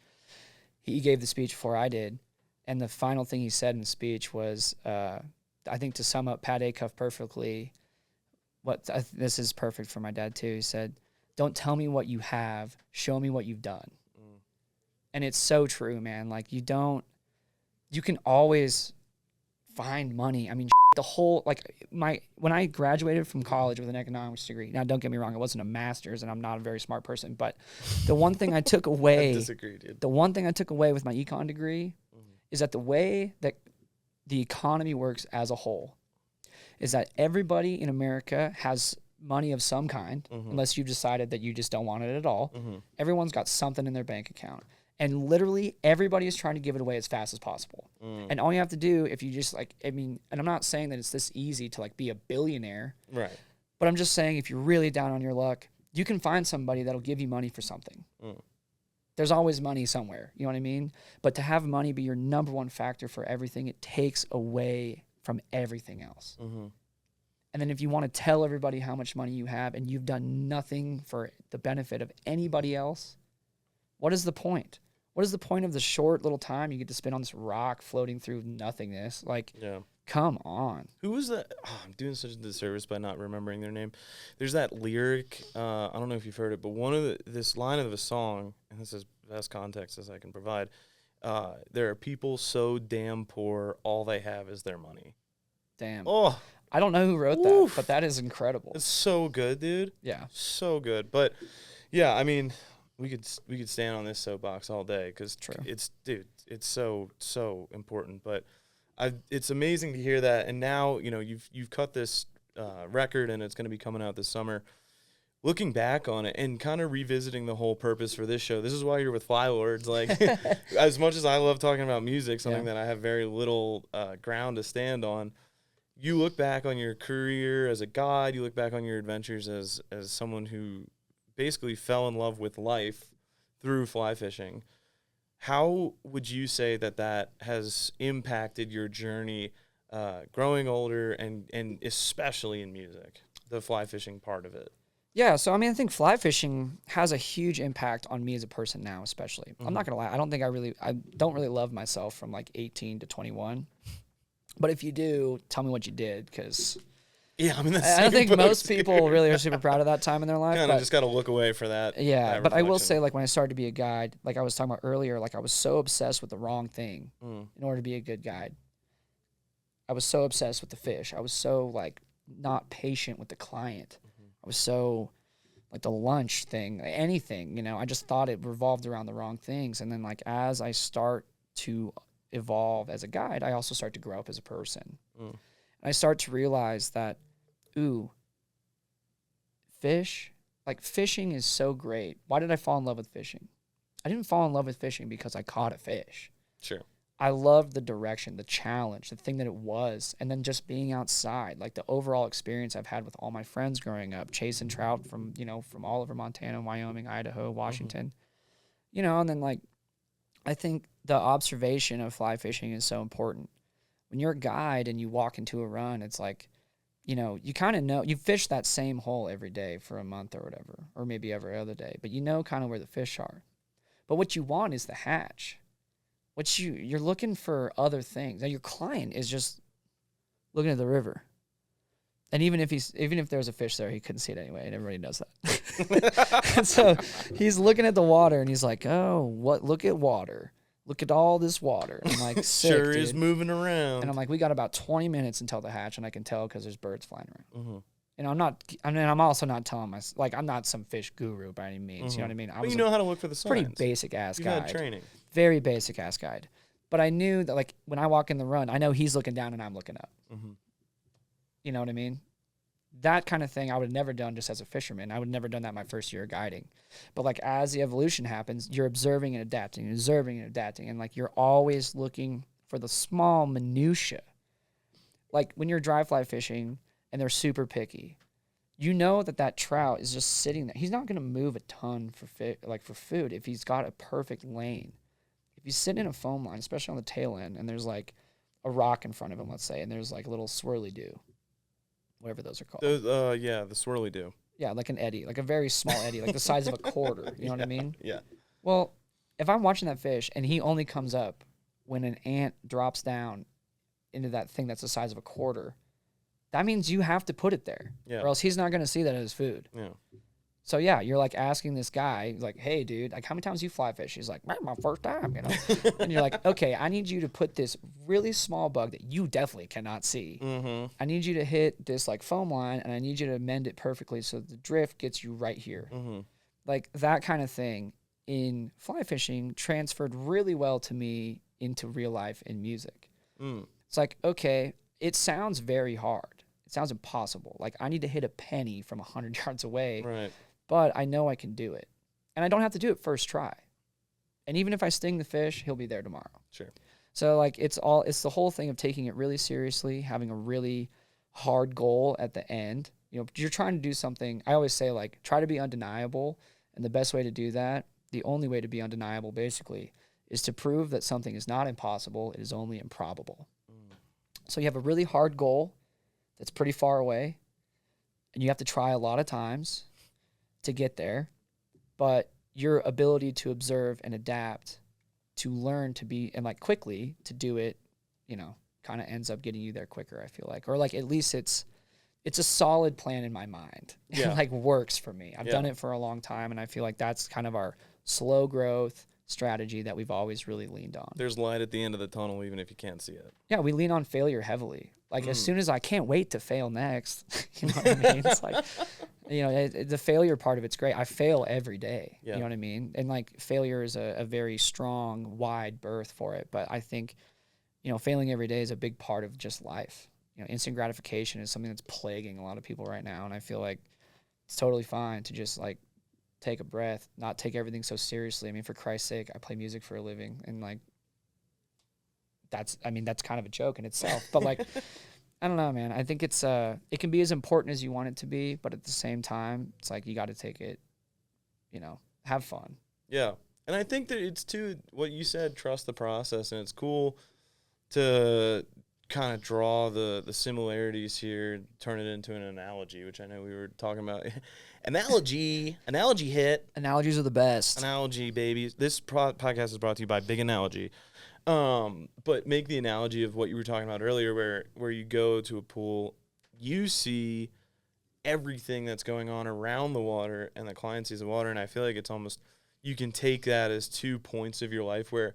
He gave the speech before I did. And the final thing he said in the speech was, I think to sum up Pat Acuff perfectly, this is perfect for my dad too. He said, don't tell me what you have, show me what you've done. And it's so true, man. Like, you can always find money. I mean, the whole, like, when I graduated from college with an economics degree, now don't get me wrong, it wasn't a master's and I'm not a very smart person, but the one thing I took away, I disagree, dude. the one thing I took away with my econ degree is that the way that the economy works as a whole is that everybody in America has money of some kind, unless you've decided that you just don't want it at all. Everyone's got something in their bank account. And literally everybody is trying to give it away as fast as possible. And all you have to do, if you just like, I mean, and I'm not saying that it's this easy to like be a billionaire. Right. But I'm just saying if you're really down on your luck, you can find somebody that'll give you money for something. There's always money somewhere. You know what I mean? But to have money be your number one factor for everything, it takes away from everything else. And then if you want to tell everybody how much money you have and you've done nothing for the benefit of anybody else, what is the point? What is the point of the short little time you get to spend on this rock floating through nothingness? Like, come on. Who was that? Oh, I'm doing such a disservice by not remembering their name. There's that lyric. I don't know if you've heard it, but this line of a song, and this is the best context as I can provide. There are people so damn poor, all they have is their money. Damn. Oh, I don't know who wrote that, but that is incredible. It's so good, dude. Yeah. So good. But yeah, I mean, we could stand on this soapbox all day because it's so important. But it's amazing to hear that. And now, you know, you've cut this record and it's going to be coming out this summer. Looking back on it and kind of revisiting the whole purpose for this show, this is why you're with Flylords. Like, as much as I love talking about music, something that I have very little ground to stand on, you look back on your career as a guide, you look back on your adventures as someone who basically fell in love with life through fly fishing. How would you say that has impacted your journey growing older and especially in music, the fly fishing part of it? Yeah, so I mean, I think fly fishing has a huge impact on me as a person now, especially. I'm not gonna lie, I don't really love myself from like 18 to 21. But if you do, tell me what you did, because I mean, I don't think most people really are super proud of that time in their life. Kind of just got to look away for that. Yeah, that but I will say, like, when I started to be a guide, like I was talking about earlier, like I was so obsessed with the wrong thing in order to be a good guide. I was so obsessed with the fish. I was so, like, not patient with the client. I was so, like, the lunch thing, anything, you know, I just thought it revolved around the wrong things. And then, like, as I start to evolve as a guide, I also start to grow up as a person. And I start to realize that, fishing is so great. Why did I fall in love with fishing? I didn't fall in love with fishing because I caught a fish. Sure. I loved the direction, the challenge, the thing that it was, and then just being outside, like the overall experience I've had with all my friends growing up, chasing trout from all over Montana, Wyoming, Idaho, Washington, you know, and then like, I think the observation of fly fishing is so important. When you're a guide and you walk into a run, it's like, you know, you kind of know, you fish that same hole every day for a month or whatever, or maybe every other day, but you know kind of where the fish are. But what you want is the hatch. You're looking for other things. Now your client is just looking at the river. And even if there's a fish there, he couldn't see it anyway, and everybody knows that. And so he's looking at the water and he's like, look at water. Look at all this water. And I'm like, sick, sure dude. is moving around. And I'm like, we got about 20 minutes until the hatch, and I can tell because there's birds flying around. And I'm also not telling like, I'm not some fish guru by any means. You know what I mean? But you know how to look for the signs. Pretty basic ass guide. You had training. Very basic ass guide. But I knew that, like, when I walk in the run, I know he's looking down and I'm looking up. You know what I mean? That kind of thing I would have never done just as a fisherman. I would have never done that my first year of guiding. But, like, as the evolution happens, you're observing and adapting, and, like, you're always looking for the small minutia. Like, when you're dry fly fishing and they're super picky, you know that trout is just sitting there. He's not going to move a ton for food if he's got a perfect lane. If you sit in a foam line, especially on the tail end, and there's, like, a rock in front of him, let's say, and there's, like, a little swirly-doo, whatever those are called. The swirly-doo. Yeah, like an eddy, like a very small eddy, like the size of a quarter. You know what I mean? Yeah. Well, if I'm watching that fish and he only comes up when an ant drops down into that thing that's the size of a quarter, that means you have to put it there, or else he's not going to see that as food. Yeah. So yeah, you're like asking this guy, like, hey, dude, like, how many times you fly fish? He's like, my first time, you know. And you're like, okay, I need you to put this really small bug that you definitely cannot see. Mm-hmm. I need you to hit this like foam line, and I need you to mend it perfectly so the drift gets you right here. Mm-hmm. Like that kind of thing in fly fishing transferred really well to me into real life in music. It's like, okay, it sounds very hard. It sounds impossible. Like I need to hit a penny from 100 yards away. Right. But I know I can do it. And I don't have to do it first try. And even if I sting the fish, he'll be there tomorrow. Sure. So like it's the whole thing of taking it really seriously, having a really hard goal at the end. You know, you're trying to do something. I always say like try to be undeniable, and the best way to do that, the only way to be undeniable basically, is to prove that something is not impossible, it is only improbable. So you have a really hard goal that's pretty far away, and you have to try a lot of times to get there, but your ability to observe and adapt, to learn to be, and like quickly to do it, you know, kind of ends up getting you there quicker, I feel like. Or like at least it's a solid plan in my mind. Yeah. It like works for me. I've done it for a long time, and I feel like that's kind of our slow growth strategy that we've always really leaned on. There's light at the end of the tunnel even if you can't see it. Yeah, we lean on failure heavily. Like as soon as I can't wait to fail next, you know what I mean? It's like, you know, the failure part of it's great. I fail every day, you know what I mean? And like failure is a very strong, wide berth for it. But I think, you know, failing every day is a big part of just life. You know, instant gratification is something that's plaguing a lot of people right now. And I feel like it's totally fine to just like take a breath, not take everything so seriously. I mean, for Christ's sake, I play music for a living, and like, that's kind of a joke in itself, but like, I don't know, man. I think it's, it can be as important as you want it to be, but at the same time, it's like, you got to take it, you know, have fun. Yeah. And I think that it's too, what you said, trust the process. And it's cool to kind of draw the similarities here, turn it into an analogy, which I know we were talking about. Analogy hit. Analogies are the best. Analogy, babies. This podcast is brought to you by Big Analogy. But make the analogy of what you were talking about earlier, where you go to a pool, you see everything that's going on around the water, and the client sees the water. And I feel like it's almost, you can take that as 2 points of your life, where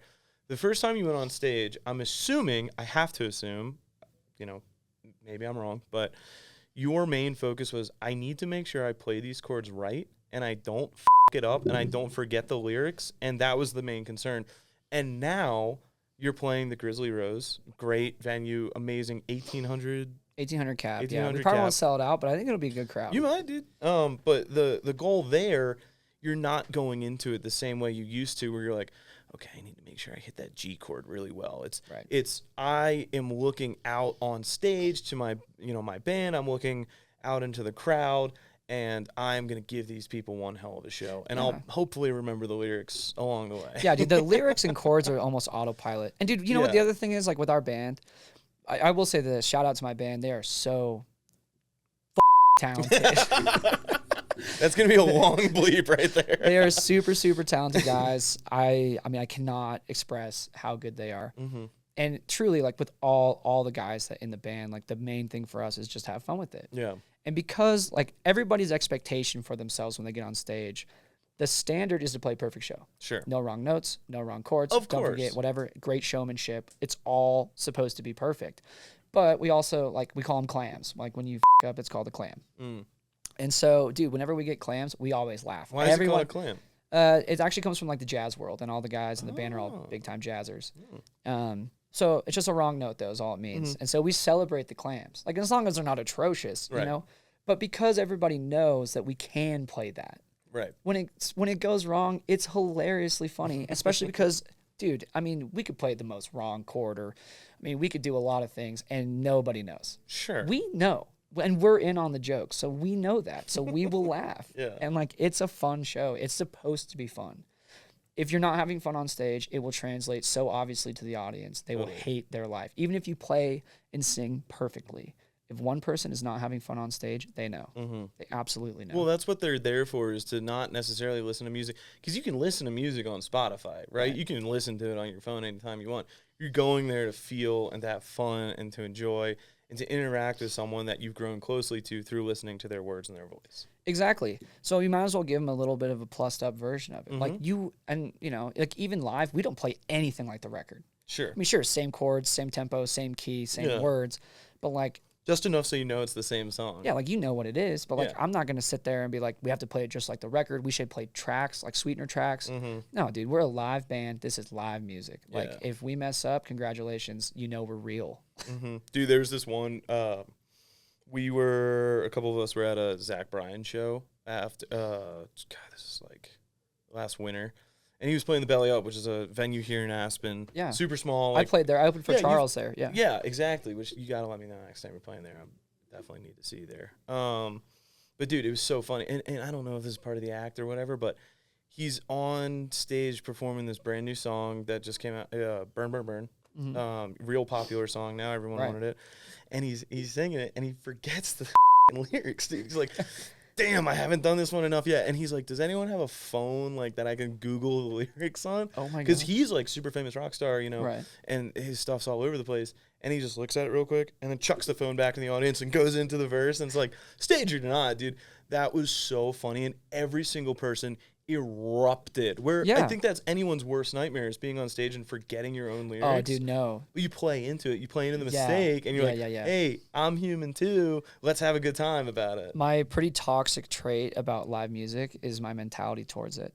the first time you went on stage, I have to assume, you know, maybe I'm wrong, but your main focus was, I need to make sure I play these chords right, and I don't f*** it up, and I don't forget the lyrics. And that was the main concern. And now you're playing the Grizzly Rose, great venue, amazing, 1,800 cap. 1,800 Yeah, we probably cap. won't sell it out, but I think it'll be a good crowd. You might, dude. But the goal there, you're not going into it the same way you used to, where you're like, okay, I need to make sure I hit that G chord really well. I am looking out on stage to my band. I'm looking out into the crowd, and I'm going to give these people one hell of a show. And I'll hopefully remember the lyrics along the way. Yeah, dude, the lyrics and chords are almost autopilot. And dude, you know what the other thing is, like with our band, I will say this, shout out to my band. They are so talented. That's going to be a long bleep right there. They are super, super talented guys. I mean, I cannot express how good they are. Mm-hmm. And truly, like with all the guys that in the band, like the main thing for us is just have fun with it. Yeah. And because like everybody's expectation for themselves when they get on stage, the standard is to play perfect show. Sure. No wrong notes, no wrong chords. Of Don't course. forget whatever, great showmanship. It's all supposed to be perfect. But we also, like, we call them clams. Like when you f*** up, it's called a clam. Mm. And so, dude, whenever we get clams, we always laugh. Why is it called a clam? It actually comes from like the jazz world, and all the guys in the band are all big time jazzers. So it's just a wrong note, though, is all it means. Mm-hmm. And so we celebrate the clams, like as long as they're not atrocious, you know. But because everybody knows that we can play that, right? When it goes wrong, it's hilariously funny, especially because, dude, I mean, we could play the most wrong chord, or I mean, we could do a lot of things, and nobody knows. Sure, we know. And we're in on the joke, so we know that. So we will laugh. Yeah. And, like, it's a fun show. It's supposed to be fun. If you're not having fun on stage, it will translate so obviously to the audience. They will hate their life. Even if you play and sing perfectly, if one person is not having fun on stage, they know. Mm-hmm. They absolutely know. Well, that's what they're there for, is to not necessarily listen to music. Because you can listen to music on Spotify, right? You can listen to it on your phone anytime you want. You're going there to feel and to have fun and to enjoy and to interact with someone that you've grown closely to through listening to their words and their voice. Exactly. So you might as well give them a little bit of a plussed up version of it. Like like even live, we don't play anything like the record. Sure. I mean, sure, same chords, same tempo, same key, same words, but like just enough so you know it's the same song. Yeah, like you know what it is, but like I'm not gonna sit there and be like, we have to play it just like the record. We should play tracks like sweetener tracks. No, dude, we're a live band. This is live music. Like if we mess up, congratulations, you know we're real. Dude, there's this one. A couple of us were at a Zach Bryan show after. God, this is like last winter. And he was playing the Belly Up, which is a venue here in Aspen. Yeah. Super small. Like, I played there. I opened for Charles there. Yeah. Yeah, exactly. Which you got to let me know next time you're playing there. I definitely need to see you there. But, dude, it was so funny. And I don't know if this is part of the act or whatever, but he's on stage performing this brand new song that just came out, Burn, Burn, Burn. Real popular song now. Everyone wanted it. And he's singing it, and he forgets the lyrics, dude. He's like... Damn, I haven't done this one enough yet. And he's like, does anyone have a phone like that I can Google the lyrics on? Oh, my God. Because he's like super famous rock star, you know, and his stuff's all over the place. And he just looks at it real quick and then chucks the phone back in the audience and goes into the verse. And it's like, stage or not, dude. That was so funny. And every single person erupted. I think that's anyone's worst nightmare is being on stage and forgetting your own lyrics. Oh, dude, no. You play into it. You play into the mistake, and you're hey, I'm human too. Let's have a good time about it. My pretty toxic trait about live music is my mentality towards it.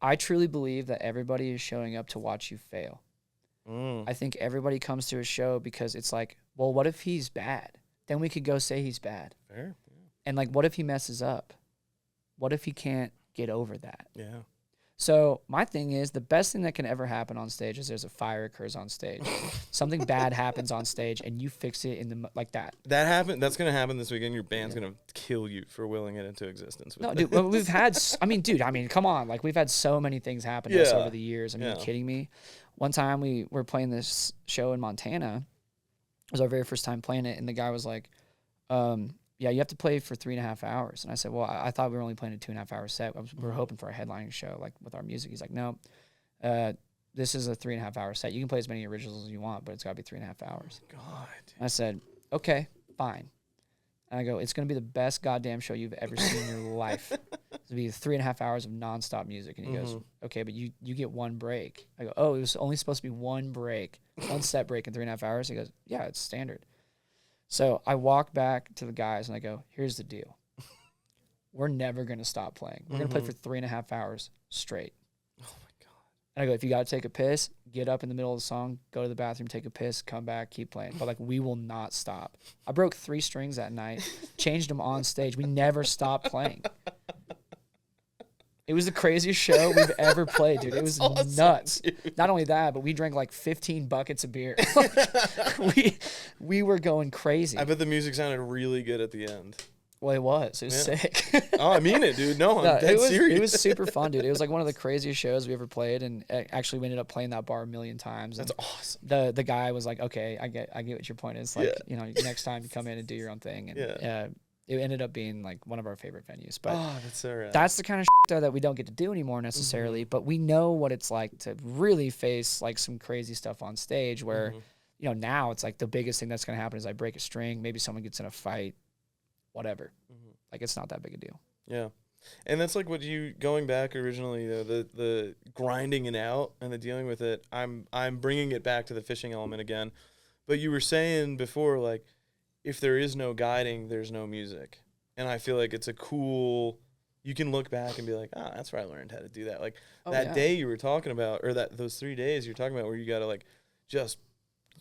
I truly believe that everybody is showing up to watch you fail. I think everybody comes to a show because it's like, well, what if he's bad? Then we could go say he's bad. Fair. Yeah. And like, what if he messes up? What if he can't get over that? Yeah. So my thing is, the best thing that can ever happen on stage is there's a fire occurs on stage. Something bad happens on stage and you fix it in the like that. That's going to happen this weekend. Your band's going to kill you for willing it into existence. No, dude, we've had, come on. Like we've had so many things happen to us over the years. I mean, are you kidding me? One time we were playing this show in Montana. It was our very first time playing it. And the guy was like, yeah, you have to play for 3.5 hours. And I said, well, I thought we were only playing a 2.5 hour set. We were hoping for a headlining show, like with our music. He's like, no, this is a 3.5 hour set. You can play as many originals as you want, but it's got to be 3.5 hours. God. And I said, okay, fine. And I go, it's going to be the best goddamn show you've ever seen in your life. It's going to be 3.5 hours of nonstop music. And he goes, okay, but you get one break. I go, oh, it was only supposed to be one break, one set break in 3.5 hours. He goes, yeah, it's standard. So I walk back to the guys and I go, here's the deal. We're never going to stop playing. We're going to play for 3.5 hours straight. Oh, my God. And I go, if you got to take a piss, get up in the middle of the song, go to the bathroom, take a piss, come back, keep playing. But, like, we will not stop. I broke 3 strings that night, changed them on stage. We never stopped playing. It was the craziest show we've ever played, dude. It was nuts. Dude. Not only that, but we drank like 15 buckets of beer. we were going crazy. I bet the music sounded really good at the end. Well, it was. It was sick. Oh, I mean it, dude. No, I'm dead serious. It was super fun, dude. It was like one of the craziest shows we ever played, and actually we ended up playing that bar a million times. That's awesome. The guy was like, okay, I get what your point is. Like, you know, next time you come in and do your own thing. And it ended up being like one of our favorite venues. But that's so rad. That's the kind of though that we don't get to do anymore necessarily, but we know what it's like to really face like some crazy stuff on stage where, you know, now it's like the biggest thing that's going to happen is I break a string, maybe someone gets in a fight, whatever. Like it's not that big a deal. Yeah. And that's like what you going back originally, the grinding it out and the dealing with it. I'm bringing it back to the fishing element again. But you were saying before, like, if there is no guiding, there's no music. And I feel like it's a cool, you can look back and be like, that's where I learned how to do that. Like day you were talking about, or those 3 days you're talking about where you got to like just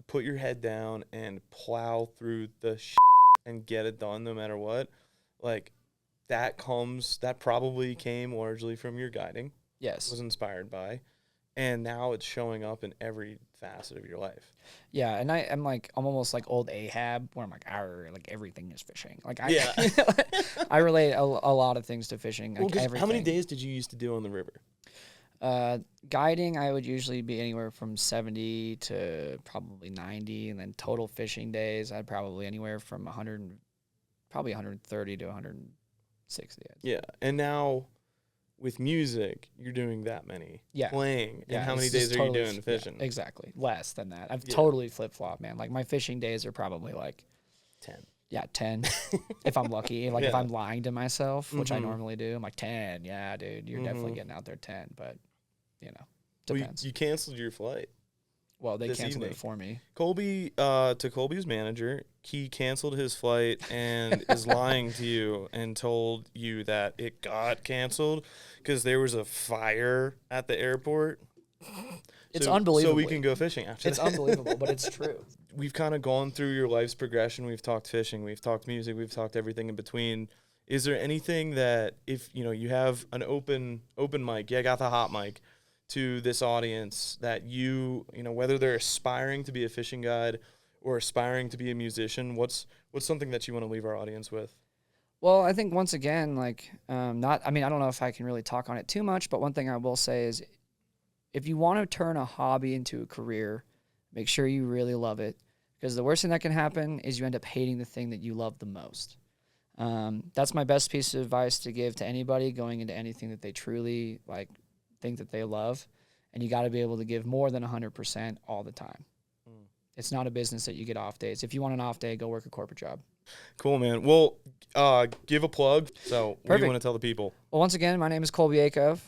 put your head down and plow through the and get it done no matter what. Like that probably came largely from your guiding. Yes. Was inspired by. And now it's showing up in every facet of your life. Yeah, and I'm almost like old Ahab, where I'm like, like everything is fishing. Like I relate a lot of things to fishing. Like everything. How many days did you used to do on the river? Guiding, I would usually be anywhere from 70 to probably 90, and then total fishing days, I'd probably anywhere from 130 to 160. Yeah, and now with music, you're doing that many Yeah. playing. Yeah, And how many it's days just are you totally doing fishing? Yeah, exactly. Less than that. I've Yeah. totally flip-flopped, man. Like, my fishing days are probably, like, 10. yeah, 10, if I'm lucky. Like, if Yeah. I'm lying to myself, which I Mhm. normally do, I'm like, 10. Yeah, dude, you're definitely Mhm. getting out there 10. But, you know, Well, depends. you canceled your flight. Well, they this canceled evening. it for me. Colby, to Colby's manager, he canceled his flight and is lying to you and told you that it got canceled because there was a fire at the airport. It's So unbelievable. we can go fishing after It's that. unbelievable, but it's true. We've kind of gone through your life's progression. We've talked fishing. We've talked music. We've talked everything in between. Is there anything that if, you have an open mic, I got the hot mic, to this audience that whether they're aspiring to be a fishing guide or aspiring to be a musician, what's something that you want to leave our audience with? Well, I think once again, like, I don't know if I can really talk on it too much, but one thing I will say is if you want to turn a hobby into a career, make sure you really love it, because the worst thing that can happen is you end up hating the thing that you love the most. That's my best piece of advice to give to anybody going into anything that they truly think that they love, and you got to be able to give more than 100% all the time. It's not a business that you get off days. If you want an off day, go work a corporate job. Cool, man. Well, give a plug. So what do Perfect. you want to tell the people? Well, once again, my name is Colby Acuff.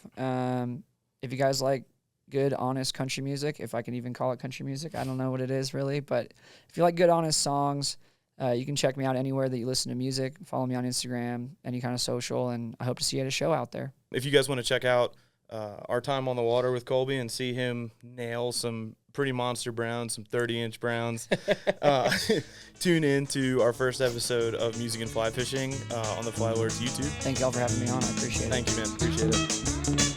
If you guys like good, honest country music, if I can even call it country music, I don't know what it is really, but if you like good, honest songs, you can check me out anywhere that you listen to music. Follow me on Instagram, any kind of social, and I hope to see you at a show out there. If you guys want to check out our time on the water with Colby and see him nail some pretty monster browns, some 30-inch browns, tune in to our first episode of Music and Fly Fishing on the Flylords YouTube. Thank y'all for having me on. I appreciate it. Thank you, man. Appreciate it.